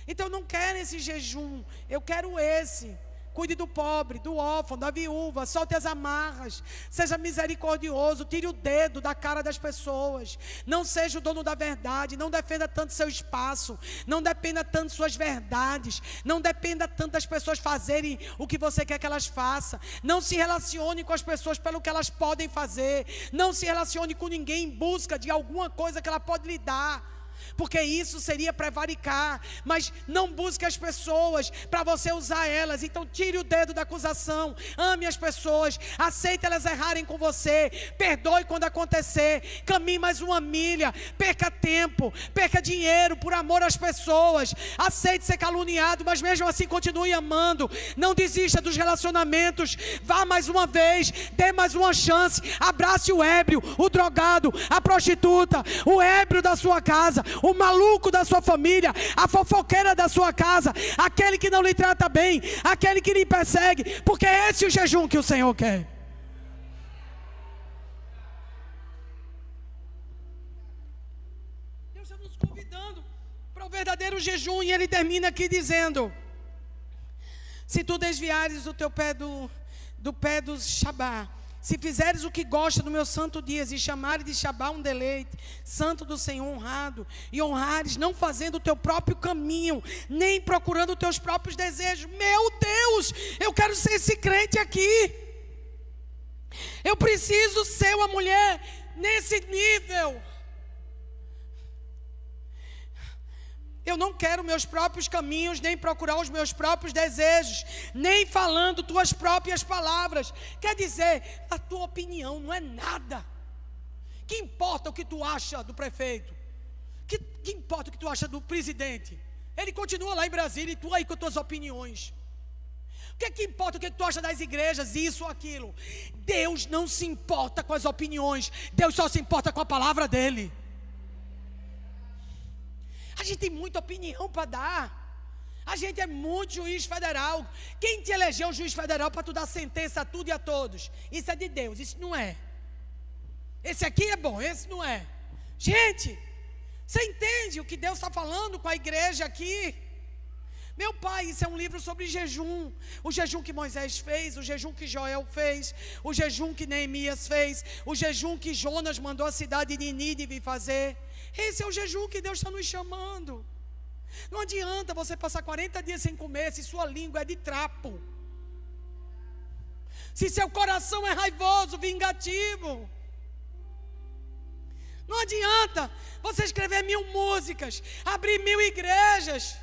Então eu não quero esse jejum, eu quero esse. Cuide do pobre, do órfão, da viúva, solte as amarras, seja misericordioso, tire o dedo da cara das pessoas, não seja o dono da verdade, não defenda tanto seu espaço, não dependa tanto suas verdades, não dependa tanto das pessoas fazerem o que você quer que elas façam, não se relacione com as pessoas pelo que elas podem fazer, não se relacione com ninguém em busca de alguma coisa que ela pode lhe dar, porque isso seria prevaricar. Mas não busque as pessoas para você usar elas. Então tire o dedo da acusação, ame as pessoas, aceite elas errarem com você, perdoe quando acontecer, caminhe mais uma milha, perca tempo, perca dinheiro por amor às pessoas, aceite ser caluniado, mas mesmo assim continue amando. Não desista dos relacionamentos, vá mais uma vez, dê mais uma chance, abrace o ébrio, o drogado, a prostituta, o ébrio da sua casa, o maluco da sua família, a fofoqueira da sua casa, aquele que não lhe trata bem, aquele que lhe persegue, porque é esse o jejum que o Senhor quer. Deus está nos convidando para o verdadeiro jejum, e Ele termina aqui dizendo: se tu desviares o teu pé do pé do Shabá, se fizeres o que gosta do meu santo dias, e chamares de Shabá um deleite, santo do Senhor honrado, e honrares, não fazendo o teu próprio caminho, nem procurando os teus próprios desejos. Meu Deus, eu quero ser esse crente aqui. Eu preciso ser uma mulher nesse nível. Eu não quero meus próprios caminhos, nem procurar os meus próprios desejos, nem falando tuas próprias palavras. Quer dizer, a tua opinião não é nada. Que importa o que tu acha do prefeito? Que importa o que tu acha do presidente? Ele continua lá em Brasília e tu aí com as tuas opiniões. O que importa o que tu acha das igrejas, isso ou aquilo? Deus não se importa com as opiniões. Deus só se importa com a palavra dele. A gente tem muita opinião para dar. A gente é muito juiz federal. Quem te elegeu juiz federal para tu dar sentença a tudo e a todos? Isso é de Deus, isso não é. Esse aqui é bom, esse não é. Gente, você entende o que Deus está falando com a igreja aqui? Meu pai, isso é um livro sobre jejum. O jejum que Moisés fez, o jejum que Joel fez, o jejum que Neemias fez, o jejum que Jonas mandou a cidade de Nínive fazer. Esse é o jejum que Deus está nos chamando. Não adianta você passar 40 dias sem comer se sua língua é de trapo, se seu coração é raivoso, vingativo. Não adianta você escrever 1000 músicas, abrir 1000 igrejas.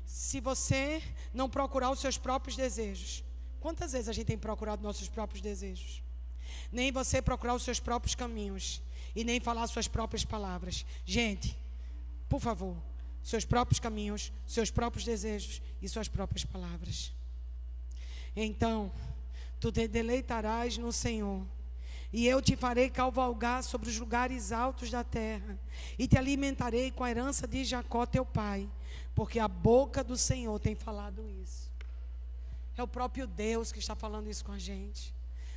Se você não procurar os seus próprios desejos. Quantas vezes a gente tem procurado nossos próprios desejos? Nem você procurar os seus próprios caminhos e nem falar suas próprias palavras. Gente, por favor, seus próprios caminhos, seus próprios desejos e suas próprias palavras. Então, tu te deleitarás no Senhor, e eu te farei cavalgar sobre os lugares altos da terra, e te alimentarei com a herança de Jacó teu pai, porque a boca do Senhor tem falado isso. É o próprio Deus que está falando isso com a gente.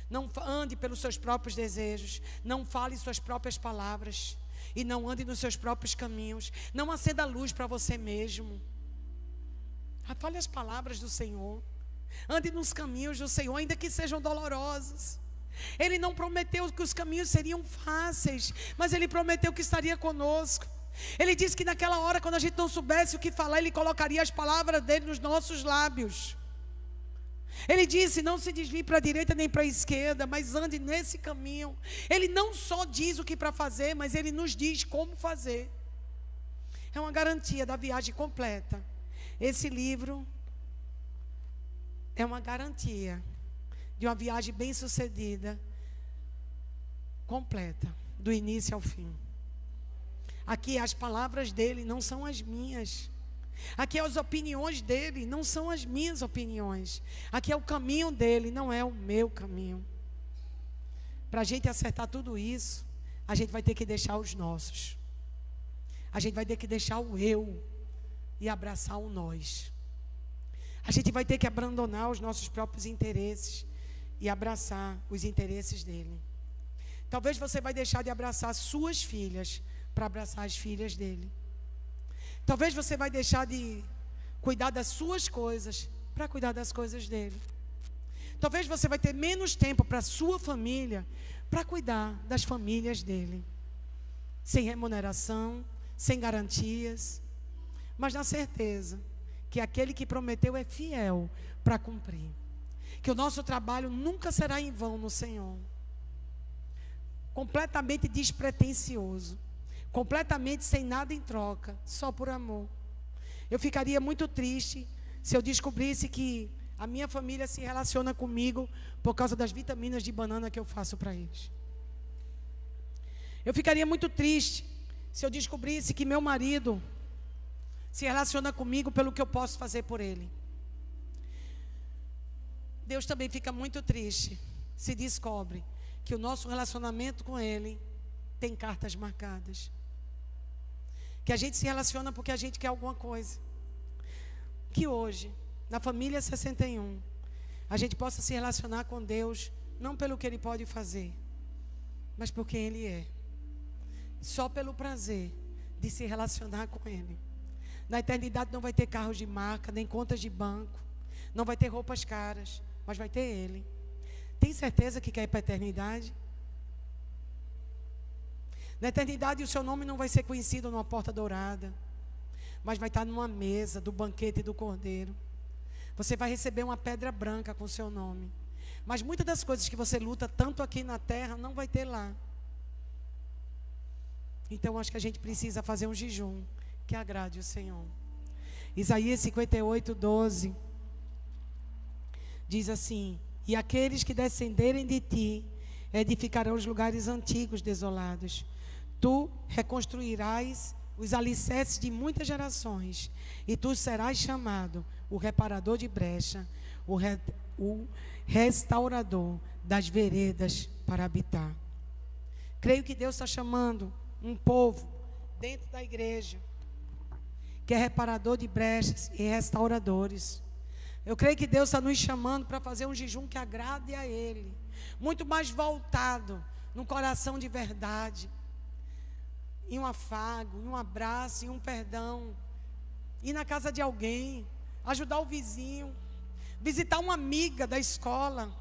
Não ande pelos seus próprios desejos, não fale suas próprias palavras, e não ande nos seus próprios caminhos. Não acenda a luz para você mesmo. Fale as palavras do Senhor. Ande nos caminhos do Senhor, ainda que sejam dolorosos. Ele não prometeu que os caminhos seriam fáceis, mas Ele prometeu que estaria conosco. Ele disse que naquela hora, quando a gente não soubesse o que falar, Ele colocaria as palavras dEle nos nossos lábios. Ele disse, não se desvie para a direita nem para a esquerda, mas ande nesse caminho. Ele não só diz o que para fazer, mas Ele nos diz como fazer. É uma garantia da viagem completa. Esse livro é uma garantia de uma viagem bem sucedida, completa, do início ao fim. Aqui as palavras dele não são as minhas. Aqui as opiniões dele não são as minhas opiniões. Aqui é o caminho dele, não é o meu caminho. Para a gente acertar tudo isso, a gente vai ter que deixar os nossos. A gente vai ter que deixar o eu e abraçar o nós. A gente vai ter que abandonar os nossos próprios interesses e abraçar os interesses dele. Talvez você vai deixar de abraçar suas filhas para abraçar as filhas dele. Talvez você vai deixar de cuidar das suas coisas para cuidar das coisas dele. Talvez você vai ter menos tempo para a sua família para cuidar das famílias dele. Sem remuneração, sem garantias, mas na certeza que aquele que prometeu é fiel para cumprir. Que o nosso trabalho nunca será em vão no Senhor. Completamente despretensioso. Completamente sem nada em troca, só por amor. Eu ficaria muito triste se eu descobrisse que a minha família se relaciona comigo por causa das vitaminas de banana que eu faço para eles. Eu ficaria muito triste se eu descobrisse que meu marido se relaciona comigo pelo que eu posso fazer por ele. Deus também fica muito triste se descobre que o nosso relacionamento com ele tem cartas marcadas. Que a gente se relaciona porque a gente quer alguma coisa. Que hoje, na família 61, a gente possa se relacionar com Deus, não pelo que Ele pode fazer, mas por quem Ele é. Só pelo prazer de se relacionar com Ele. Na eternidade não vai ter carros de marca, nem contas de banco, não vai ter roupas caras, mas vai ter Ele. Tem certeza que quer ir para a eternidade? Na eternidade o seu nome não vai ser conhecido numa porta dourada, mas vai estar numa mesa do banquete do Cordeiro. Você vai receber uma pedra branca com o seu nome. Mas muitas das coisas que você luta tanto aqui na terra não vai ter lá. Então acho que a gente precisa fazer um jejum que agrade o Senhor. Isaías 58:12 diz assim: e aqueles que descenderem de ti edificarão os lugares antigos desolados. Tu reconstruirás os alicerces de muitas gerações, e tu serás chamado o reparador de brecha, o restaurador das veredas para habitar. Creio que Deus está chamando um povo dentro da igreja que é reparador de brechas e restauradores. Eu creio que Deus está nos chamando para fazer um jejum que agrade a Ele, muito mais voltado no coração de verdade, em um afago, em um abraço, em um perdão, ir na casa de alguém, ajudar o vizinho, visitar uma amiga da escola.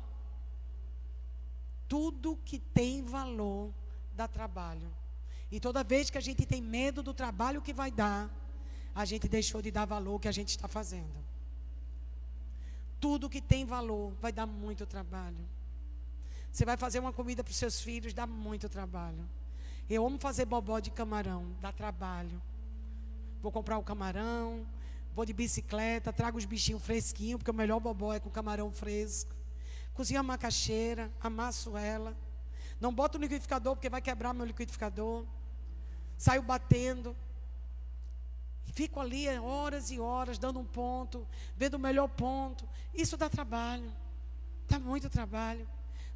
Tudo que tem valor dá trabalho. E toda vez que a gente tem medo do trabalho que vai dar, a gente deixou de dar valor ao que a gente está fazendo. Tudo que tem valor vai dar muito trabalho. Você vai fazer uma comida para os seus filhos, dá muito trabalho. Eu amo fazer bobó de camarão, dá trabalho. Vou comprar o camarão, vou de bicicleta, trago os bichinhos fresquinhos, porque o melhor bobó é com camarão fresco. Cozinho a macaxeira, amasso ela. Não boto no liquidificador, porque vai quebrar meu liquidificador. Saio batendo. Fico ali horas e horas, dando um ponto, vendo o melhor ponto. Isso dá trabalho, dá muito trabalho.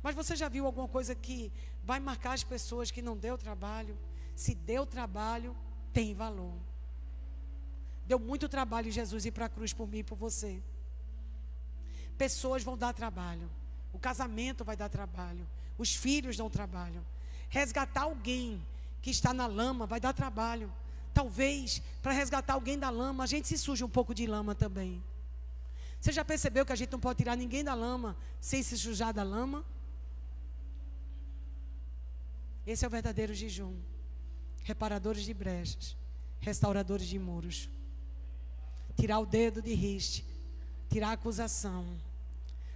Mas você já viu alguma coisa que vai marcar as pessoas que não deu trabalho? Se deu trabalho, tem valor. Deu muito trabalho Jesus ir para a cruz por mim e por você. Pessoas vão dar trabalho. O casamento vai dar trabalho. Os filhos dão trabalho. Resgatar alguém que está na lama vai dar trabalho. Talvez, para resgatar alguém da lama, a gente se suje um pouco de lama também. Você já percebeu que a gente não pode tirar ninguém da lama sem se sujar da lama? Esse é o verdadeiro jejum. Reparadores de brechas, restauradores de muros. Tirar o dedo de riste, tirar a acusação,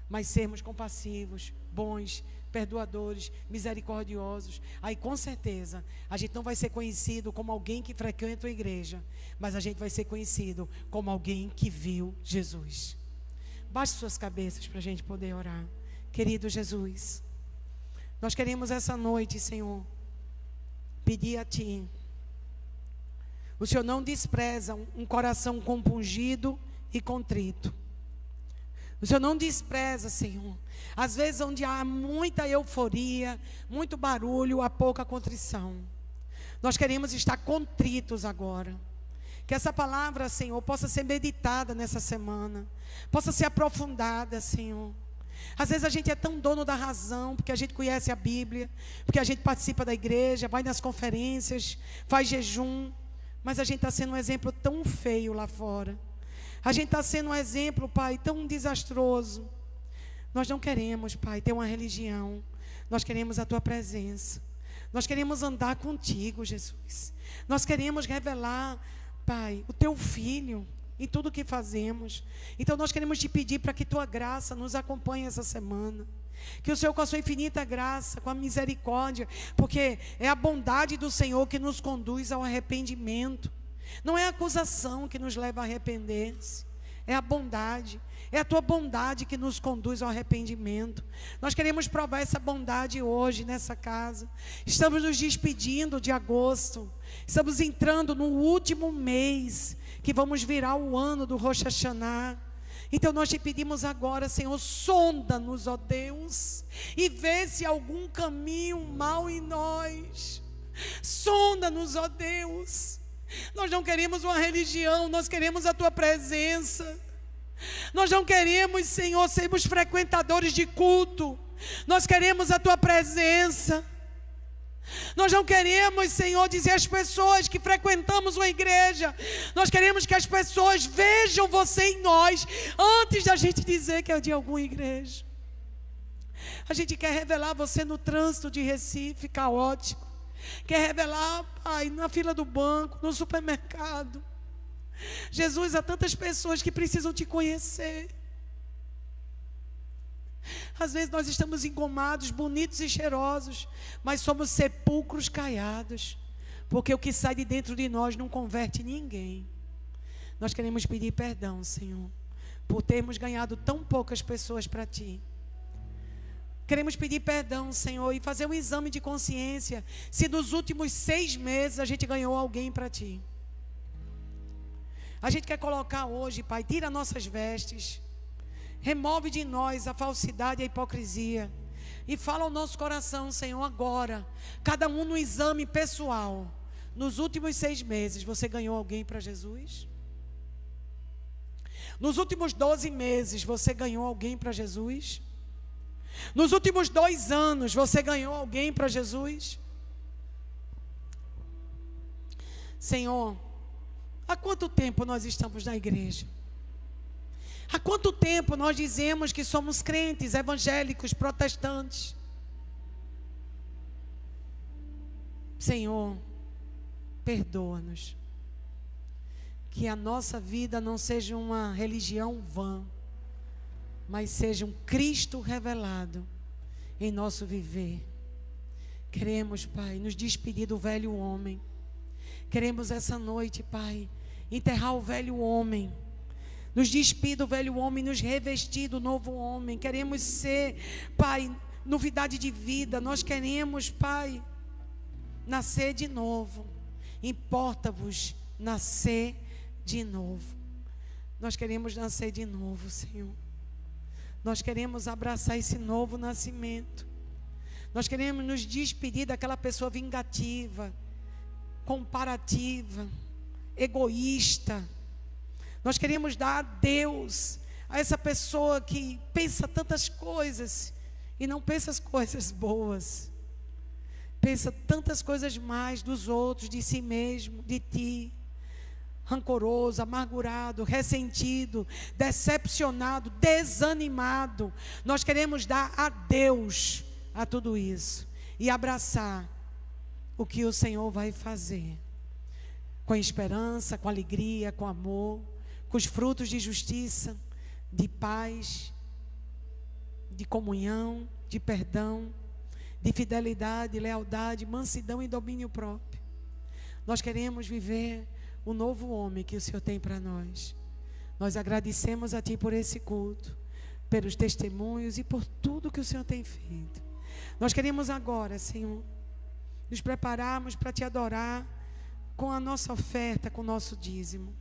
mas sermos compassivos, bons, perdoadores, misericordiosos. Aí com certeza a gente não vai ser conhecido como alguém que frequenta a igreja, mas a gente vai ser conhecido como alguém que viu Jesus. Baixe suas cabeças para a gente poder orar. Querido Jesus, nós queremos essa noite, Senhor, pedir a Ti. O Senhor não despreza um coração compungido e contrito. O Senhor não despreza, Senhor. Às vezes onde há muita euforia, muito barulho, há pouca contrição. Nós queremos estar contritos agora. Que essa palavra, Senhor, possa ser meditada nessa semana. Possa ser aprofundada, Senhor. Às vezes a gente é tão dono da razão, porque a gente conhece a Bíblia, porque a gente participa da igreja, vai nas conferências, faz jejum. Mas a gente está sendo um exemplo tão feio lá fora. A gente está sendo um exemplo, Pai, tão desastroso. Nós não queremos, Pai, ter uma religião. Nós queremos a Tua presença. Nós queremos andar contigo, Jesus. Nós queremos revelar, Pai, o Teu Filho em tudo o que fazemos. Então nós queremos Te pedir para que Tua graça nos acompanhe essa semana. Que o Senhor, com a Sua infinita graça, com a misericórdia, porque é a bondade do Senhor que nos conduz ao arrependimento. Não é a acusação que nos leva a arrepender-se, é a bondade. É a Tua bondade que nos conduz ao arrependimento. Nós queremos provar essa bondade hoje nessa casa. Estamos nos despedindo de agosto. Estamos entrando no último mês, que vamos virar o ano do Rosh Hashanah. Então nós Te pedimos agora, Senhor, sonda-nos, ó Deus, e vê se há algum caminho mau em nós. Sonda-nos, ó Deus. Nós não queremos uma religião, nós queremos a Tua presença. Nós não queremos, Senhor, sermos frequentadores de culto. Nós queremos a Tua presença. Nós não queremos, Senhor, dizer às pessoas que frequentamos uma igreja. Nós queremos que as pessoas vejam Você em nós, antes da gente dizer que é de alguma igreja. A gente quer revelar Você no trânsito de Recife, caótico. Quer revelar, Pai, na fila do banco, no supermercado. Jesus, há tantas pessoas que precisam Te conhecer. Às vezes nós estamos engomados, bonitos e cheirosos, mas somos sepulcros caiados, porque o que sai de dentro de nós não converte ninguém. Nós queremos pedir perdão, Senhor, por termos ganhado tão poucas pessoas para Ti. Queremos pedir perdão, Senhor, e fazer um exame de consciência, se nos últimos 6 meses a gente ganhou alguém para Ti. A gente quer colocar hoje, Pai, tira nossas vestes, remove de nós a falsidade e a hipocrisia, e fala ao nosso coração, Senhor, agora, cada um no exame pessoal. Nos últimos 6 meses, você ganhou alguém para Jesus? Nos últimos 12 meses, você ganhou alguém para Jesus? Nos últimos 2 anos, você ganhou alguém para Jesus? Senhor, há quanto tempo nós estamos na igreja? Há quanto tempo nós dizemos que somos crentes, evangélicos, protestantes? Senhor, perdoa-nos. Que a nossa vida não seja uma religião vã, mas seja um Cristo revelado em nosso viver. Queremos, Pai, nos despedir do velho homem. Queremos essa noite, Pai, enterrar o velho homem. Nos despir do velho homem, nos revestir do novo homem. Queremos ser, Pai, novidade de vida. Nós queremos, Pai, nascer de novo. Importa-vos nascer de novo. Nós queremos nascer de novo, Senhor. Nós queremos abraçar esse novo nascimento. Nós queremos nos despedir daquela pessoa vingativa, comparativa, egoísta. Nós queremos dar a Deus, a essa pessoa que pensa tantas coisas e não pensa as coisas boas. Pensa tantas coisas mais dos outros, de si mesmo, de Ti. Rancoroso, amargurado, ressentido, decepcionado, desanimado. Nós queremos dar a Deus a tudo isso e abraçar o que o Senhor vai fazer, com esperança, com alegria, com amor, com os frutos de justiça, de paz, de comunhão, de perdão, de fidelidade, lealdade, mansidão e domínio próprio. Nós queremos viver o novo homem que o Senhor tem para nós. Nós agradecemos a Ti por esse culto, pelos testemunhos e por tudo que o Senhor tem feito. Nós queremos agora, Senhor, nos prepararmos para Te adorar com a nossa oferta, com o nosso dízimo.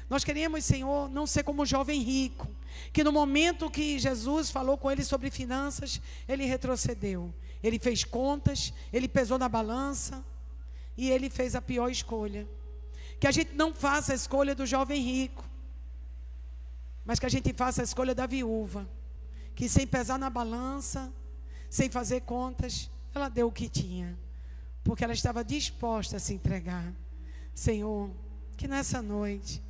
Nós queremos, Senhor, não ser como o jovem rico, que no momento que Jesus falou com ele sobre finanças, ele retrocedeu. Ele fez contas, ele pesou na balança e ele fez a pior escolha. Que a gente não faça a escolha do jovem rico, mas que a gente faça a escolha da viúva, que sem pesar na balança, sem fazer contas, ela deu o que tinha, porque ela estava disposta a se entregar. Senhor, que nessa noite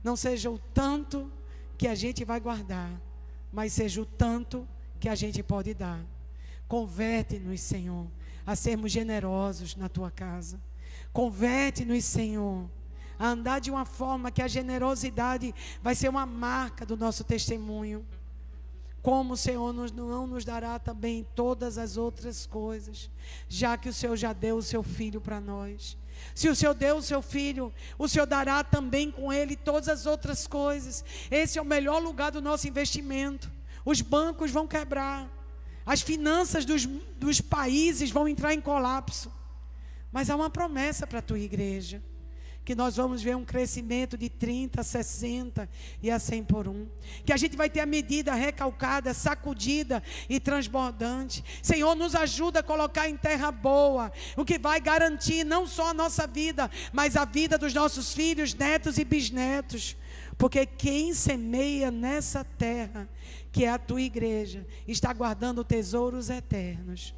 não seja o tanto que a gente vai guardar, mas seja o tanto que a gente pode dar. Converte-nos, Senhor, a sermos generosos na Tua casa. Converte-nos, Senhor, a andar de uma forma que a generosidade vai ser uma marca do nosso testemunho. Como o Senhor não nos dará também todas as outras coisas, já que o Senhor já deu o Seu Filho para nós. Se o Senhor deu o Seu Filho, o Senhor dará também com Ele todas as outras coisas. Esse é o melhor lugar do nosso investimento. Os bancos vão quebrar, as finanças dos países vão entrar em colapso, mas há uma promessa para a Tua igreja, que nós vamos ver um crescimento de 30, 60 e a 100 por um. Que a gente vai ter a medida recalcada, sacudida e transbordante. Senhor, nos ajuda a colocar em terra boa, o que vai garantir não só a nossa vida, mas a vida dos nossos filhos, netos e bisnetos. Porque quem semeia nessa terra, que é a Tua igreja, está guardando tesouros eternos.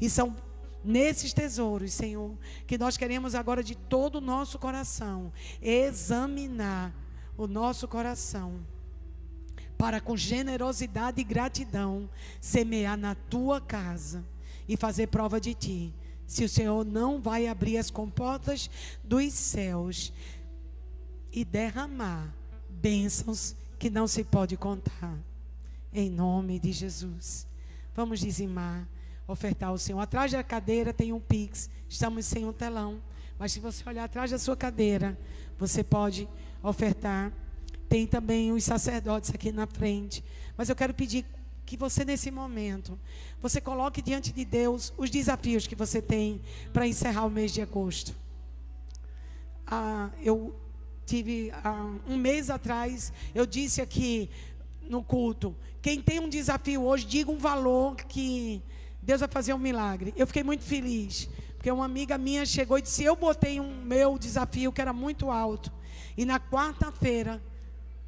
E são nesses tesouros, Senhor, que nós queremos agora de todo o nosso coração examinar o nosso coração, para com generosidade e gratidão semear na Tua casa e fazer prova de Ti. Se o Senhor não vai abrir as comportas dos céus e derramar bênçãos que não se pode contar, em nome de Jesus. Vamos dizimar, ofertar ao Senhor. Atrás da cadeira tem um Pix, estamos sem um telão, Mas se você olhar atrás da sua cadeira, você pode ofertar. Tem também os sacerdotes aqui na frente. Mas eu quero pedir que você, nesse momento, você coloque diante de Deus os desafios que você tem para encerrar o mês de agosto. Eu tive, um mês atrás, eu disse aqui no culto, quem tem um desafio hoje, diga um valor que Deus vai fazer um milagre. Eu fiquei muito feliz, porque uma amiga minha chegou e disse, eu botei um meu desafio que era muito alto, e na quarta-feira,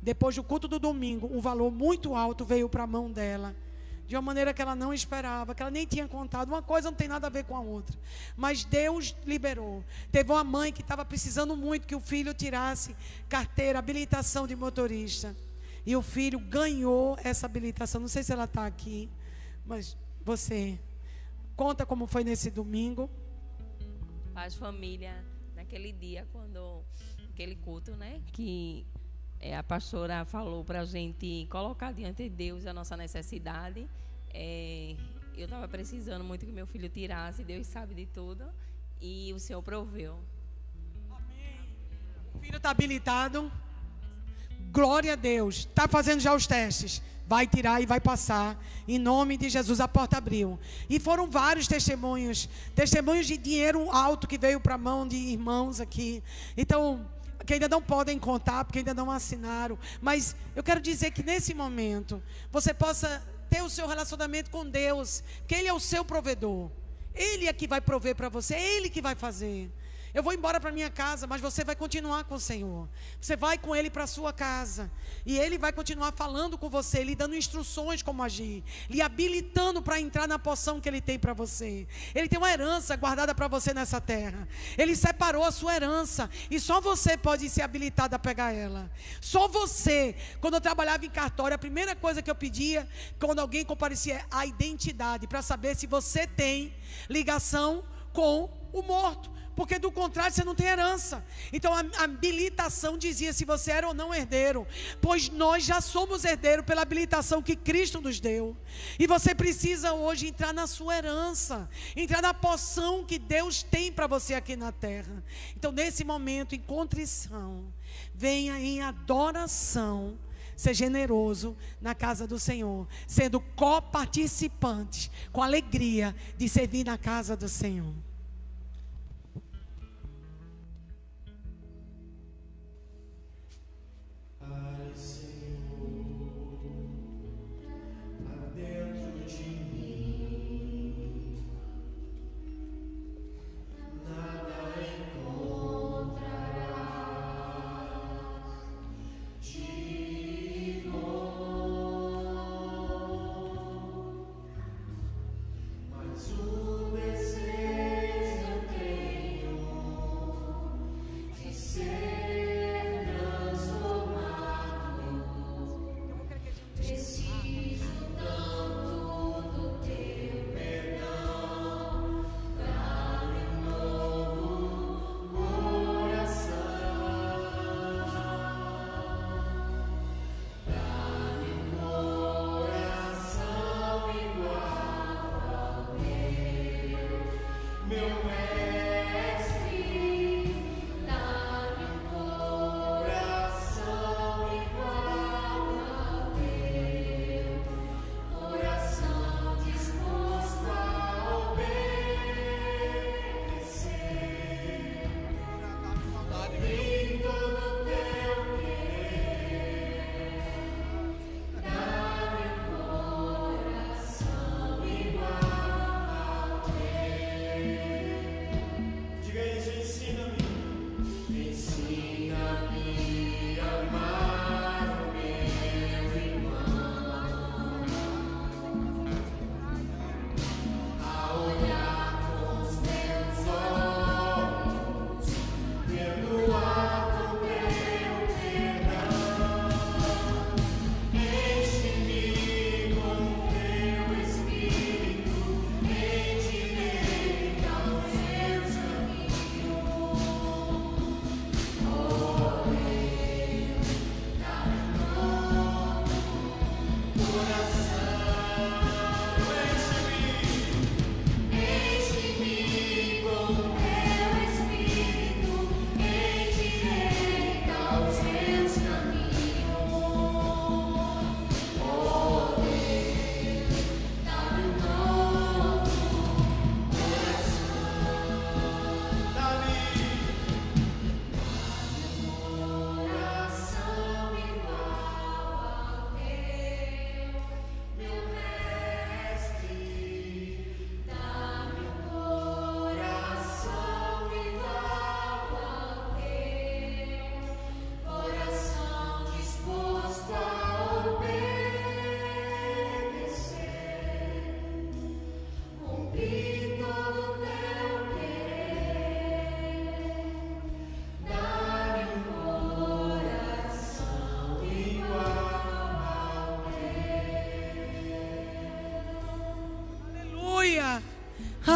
depois do culto do domingo, um valor muito alto veio para a mão dela, de uma maneira que ela não esperava, que ela nem tinha contado. Uma coisa não tem nada a ver com a outra, mas Deus liberou. Teve uma mãe que estava precisando muito que o filho tirasse carteira, habilitação de motorista, e o filho ganhou essa habilitação. Não sei se ela está aqui, mas você conta como foi nesse domingo. Paz, família, naquele dia, quando aquele culto, né, que a pastora falou para a gente colocar diante de Deus a nossa necessidade. Eu estava precisando muito que meu filho tirasse, Deus sabe de tudo, e o Senhor proveu. Amém. O filho está habilitado, glória a Deus, está fazendo já os testes, vai tirar e vai passar, em nome de Jesus. A porta abriu, e foram vários testemunhos de dinheiro alto que veio para a mão de irmãos aqui, então, que ainda não podem contar, porque ainda não assinaram, mas eu quero dizer que nesse momento, você possa ter o seu relacionamento com Deus, que Ele é o seu provedor, Ele é que vai prover para você, é Ele que vai fazer. Eu vou embora para minha casa, mas você vai continuar com o Senhor. Você vai com Ele para a sua casa, e Ele vai continuar falando com você, lhe dando instruções como agir, lhe habilitando para entrar na porção que Ele tem para você. Ele tem uma herança guardada para você nessa terra. Ele separou a sua herança, e só você pode ser habilitado a pegar ela. Só você. Quando eu trabalhava em cartório, a primeira coisa que eu pedia, quando alguém comparecia, é a identidade, para saber se você tem ligação com o morto, porque do contrário você não tem herança. Então a habilitação dizia se você era ou não herdeiro, pois nós já somos herdeiros pela habilitação que Cristo nos deu, e você precisa hoje entrar na sua herança, entrar na porção que Deus tem para você aqui na terra. Então nesse momento, em contrição, venha em adoração, ser generoso na casa do Senhor, sendo coparticipante, com alegria de servir na casa do Senhor. Mas o desejo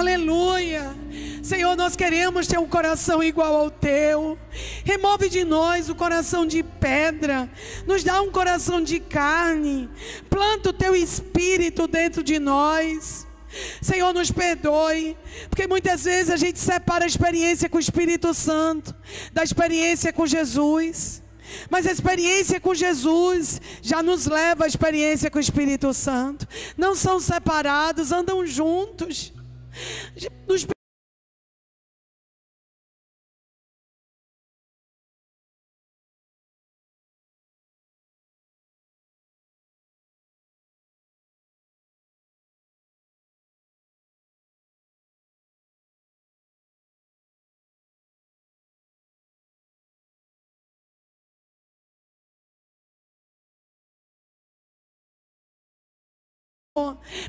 Aleluia. Senhor, nós queremos ter um coração igual ao teu. Remove de nós o coração de pedra, nos dá um coração de carne. Planta o teu espírito dentro de nós. Senhor, nos perdoe, porque muitas vezes a gente separa a experiência com o Espírito Santo da experiência com Jesus. Mas a experiência com Jesus já nos leva à experiência com o Espírito Santo. Não são separados, andam juntos. Nos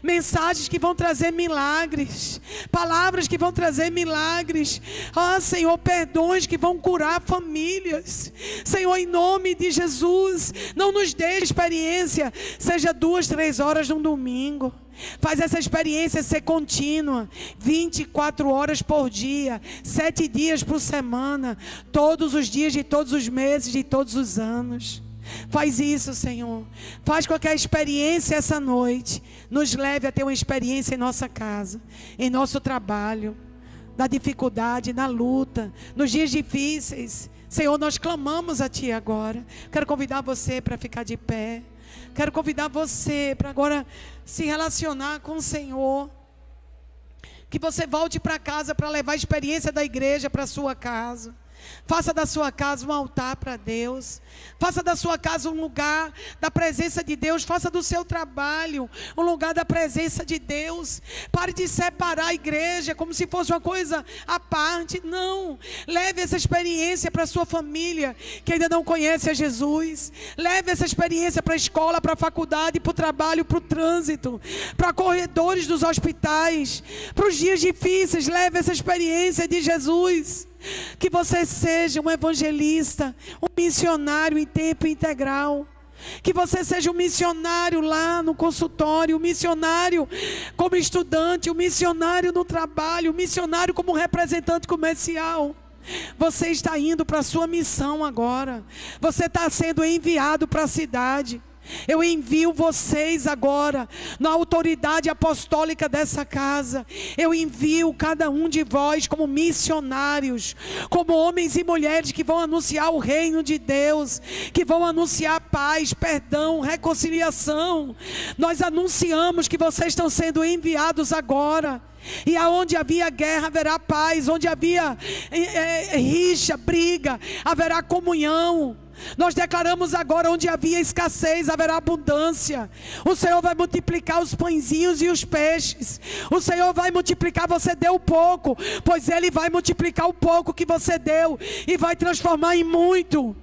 mensagens que vão trazer milagres, palavras que vão trazer milagres, Senhor, perdões que vão curar famílias. Senhor, em nome de Jesus, não nos deixe experiência, seja 2, 3 horas num domingo. Faz essa experiência ser contínua, 24 horas por dia, 7 dias por semana, todos os dias de todos os meses, de todos os anos. Faz isso, Senhor. Faz com que a experiência essa noite nos leve a ter uma experiência em nossa casa, em nosso trabalho, na dificuldade, na luta, nos dias difíceis. Senhor, nós clamamos a Ti agora. Quero convidar você para ficar de pé. Quero convidar você para agora se relacionar com o Senhor. Que você volte para casa para levar a experiência da igreja para a sua casa. Faça da sua casa um altar para Deus. Faça da sua casa um lugar da presença de Deus. Faça do seu trabalho um lugar da presença de Deus. Pare de separar a igreja como se fosse uma coisa à parte. Não. Leve essa experiência para a sua família que ainda não conhece a Jesus. Leve essa experiência para a escola, para a faculdade, para o trabalho, para o trânsito, para corredores dos hospitais, para os dias difíceis. Leve essa experiência de Jesus. Que você seja um evangelista, um missionário em tempo integral. Que você seja um missionário lá no consultório, um missionário como estudante, um missionário no trabalho, um missionário como representante comercial. Você está indo para a sua missão agora. Você está sendo enviado para a cidade. Eu envio vocês agora na autoridade apostólica dessa casa. Eu envio cada um de vós como missionários, como homens e mulheres que vão anunciar o reino de Deus, que vão anunciar paz, perdão, reconciliação. Nós anunciamos que vocês estão sendo enviados agora. E aonde havia guerra haverá paz, onde havia rixa, briga, haverá comunhão. Nós declaramos agora, onde havia escassez, haverá abundância. O Senhor vai multiplicar os pãezinhos e os peixes. O Senhor vai multiplicar, você deu pouco, pois Ele vai multiplicar o pouco que você deu e vai transformar em muito.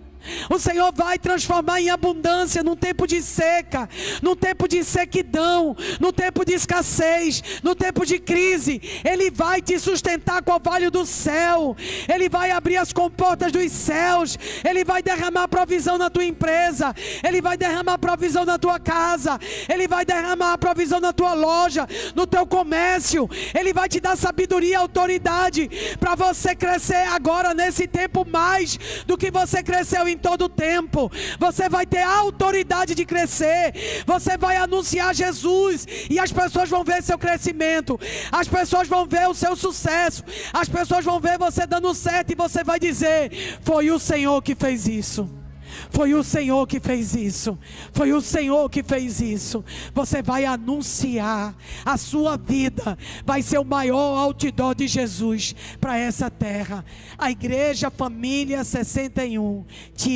O Senhor vai transformar em abundância num tempo de seca, num tempo de sequidão, num tempo de escassez, num tempo de crise. Ele vai te sustentar com o orvalho do céu. Ele vai abrir as comportas dos céus. Ele vai derramar provisão na tua empresa. Ele vai derramar provisão na tua casa. Ele vai derramar provisão na tua loja, no teu comércio. Ele vai te dar sabedoria e autoridade para você crescer agora nesse tempo mais do que você cresceu em todo o tempo. Você vai ter a autoridade de crescer. Você vai anunciar Jesus e as pessoas vão ver seu crescimento. As pessoas vão ver o seu sucesso. As pessoas vão ver você dando certo e você vai dizer: foi o Senhor que fez isso. Foi o Senhor que fez isso. Foi o Senhor que fez isso. Você vai anunciar. A sua vida vai ser o maior outdoor de Jesus para essa terra. A Igreja Família 61 te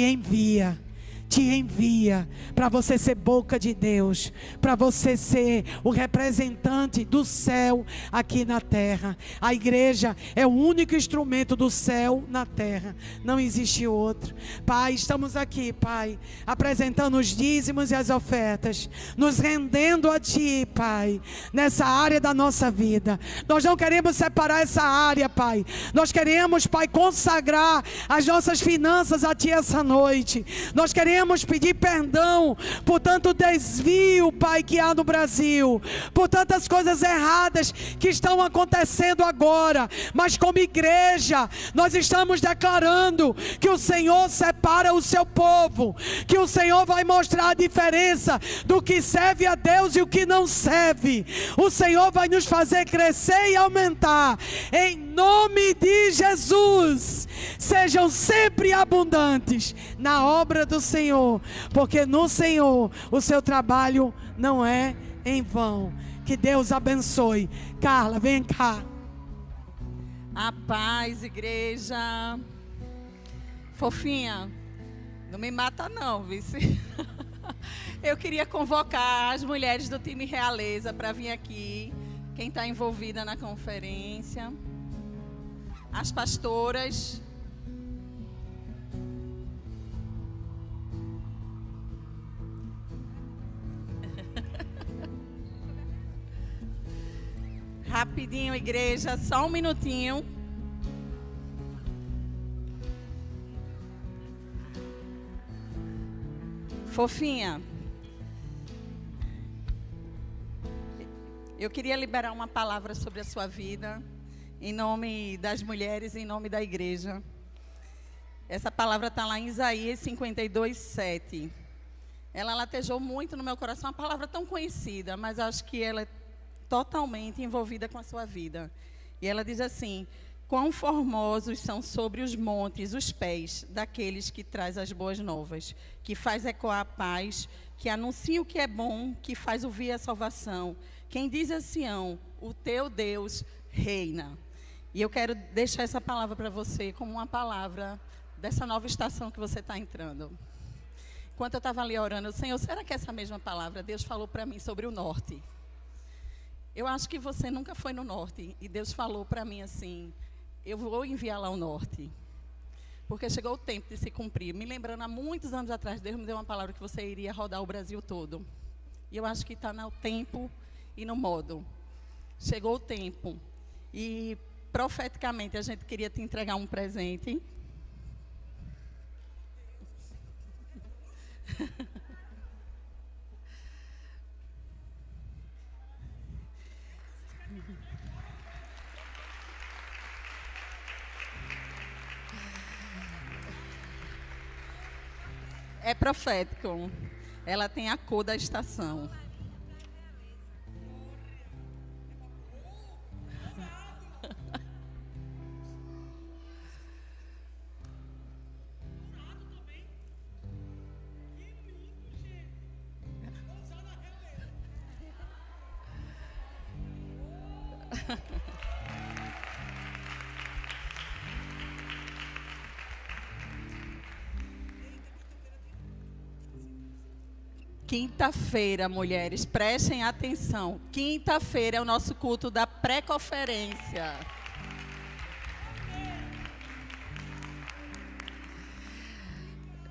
envia para você ser boca de Deus, para você ser o representante do céu aqui na terra. A igreja é o único instrumento do céu na terra, não existe outro. Pai, estamos aqui, Pai, apresentando os dízimos e as ofertas, nos rendendo a Ti, Pai, nessa área da nossa vida. Nós não queremos separar essa área, Pai. Nós queremos, Pai, consagrar as nossas finanças a Ti essa noite. Nós queremos, venhamos pedir perdão por tanto desvio, Pai, que há no Brasil, por tantas coisas erradas que estão acontecendo agora. Mas como igreja, nós estamos declarando que o Senhor separa o seu povo, que o Senhor vai mostrar a diferença do que serve a Deus e o que não serve. O Senhor vai nos fazer crescer e aumentar, em nome de Jesus. Sejam sempre abundantes na obra do Senhor, porque no Senhor o seu trabalho não é em vão. Que Deus abençoe. Carla, vem cá. A paz, igreja. Fofinha, não me mata não, vice. Eu queria convocar as mulheres do time Realeza para vir aqui. Quem está envolvida na conferência. As pastoras. Rapidinho, igreja, só um minutinho. Fofinha, eu queria liberar uma palavra sobre a sua vida, em nome das mulheres, em nome da igreja. Essa palavra está lá em Isaías 52:7. Ela latejou muito no meu coração, uma palavra tão conhecida, mas acho que ela é totalmente envolvida com a sua vida. E ela diz assim: quão formosos são sobre os montes os pés daqueles que traz as boas novas, que faz ecoar a paz, que anuncia o que é bom, que faz ouvir a salvação. Quem diz a Sião, o teu Deus reina. E eu quero deixar essa palavra para você como uma palavra dessa nova estação que você está entrando. Enquanto eu estava ali orando, Senhor, será que essa mesma palavra Deus falou para mim sobre o norte? Eu acho que você nunca foi no norte. E Deus falou para mim assim: eu vou enviar lá ao norte. Porque chegou o tempo de se cumprir. Me lembrando, há muitos anos atrás, Deus me deu uma palavra que você iria rodar o Brasil todo. E eu acho que está no tempo e no modo. Chegou o tempo. E profeticamente a gente queria te entregar um presente. É profético. Ela tem a cor da estação. Quinta-feira, mulheres, prestem atenção. Quinta-feira é o nosso culto da pré-conferência.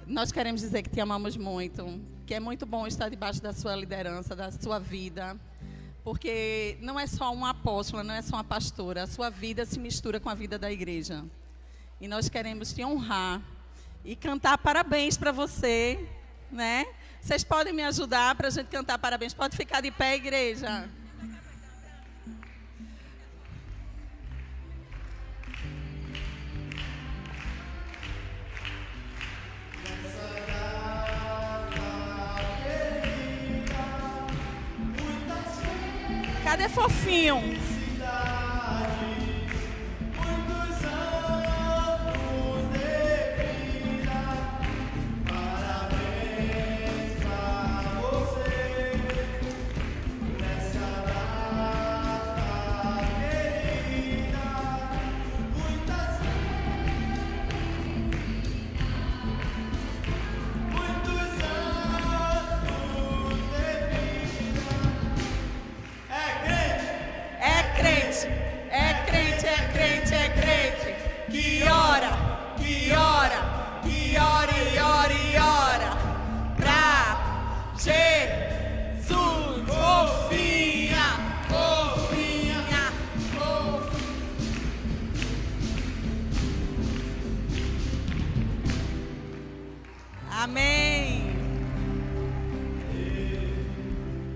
Nós queremos dizer que te amamos muito, que é muito bom estar debaixo da sua liderança, da sua vida, porque não é só uma apóstola, não é só uma pastora, a sua vida se mistura com a vida da igreja. E nós queremos te honrar e cantar parabéns para você, né? Vocês podem me ajudar para a gente cantar parabéns? Pode ficar de pé, igreja. Cadê fofinho? É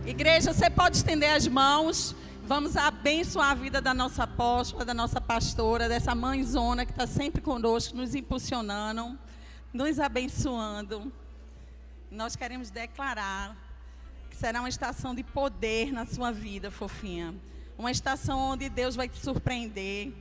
Igreja, você pode estender as mãos. Vamos abençoar a vida da nossa apóstola, da nossa pastora, dessa mãezona que está sempre conosco, nos impulsionando, nos abençoando. Nós queremos declarar que será uma estação de poder na sua vida, fofinha. Uma estação onde Deus vai te surpreender,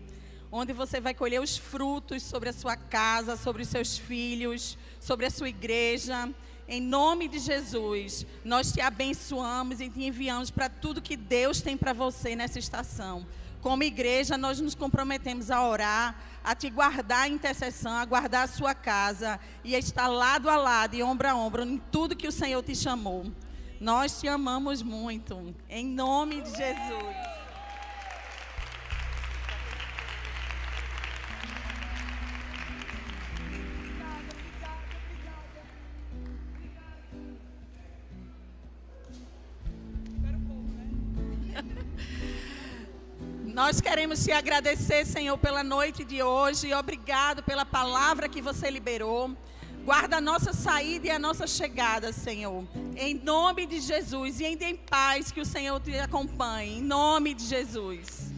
onde você vai colher os frutos sobre a sua casa, sobre os seus filhos, sobre a sua igreja. Em nome de Jesus, nós te abençoamos e te enviamos para tudo que Deus tem para você nessa estação. Como igreja, nós nos comprometemos a orar, a te guardar em intercessão, a guardar a sua casa e a estar lado a lado e ombro a ombro em tudo que o Senhor te chamou. Nós te amamos muito, em nome de Jesus. Nós queremos te agradecer, Senhor, pela noite de hoje. Obrigado pela palavra que você liberou. Guarda a nossa saída e a nossa chegada, Senhor. Em nome de Jesus. E em paz, que o Senhor te acompanhe. Em nome de Jesus.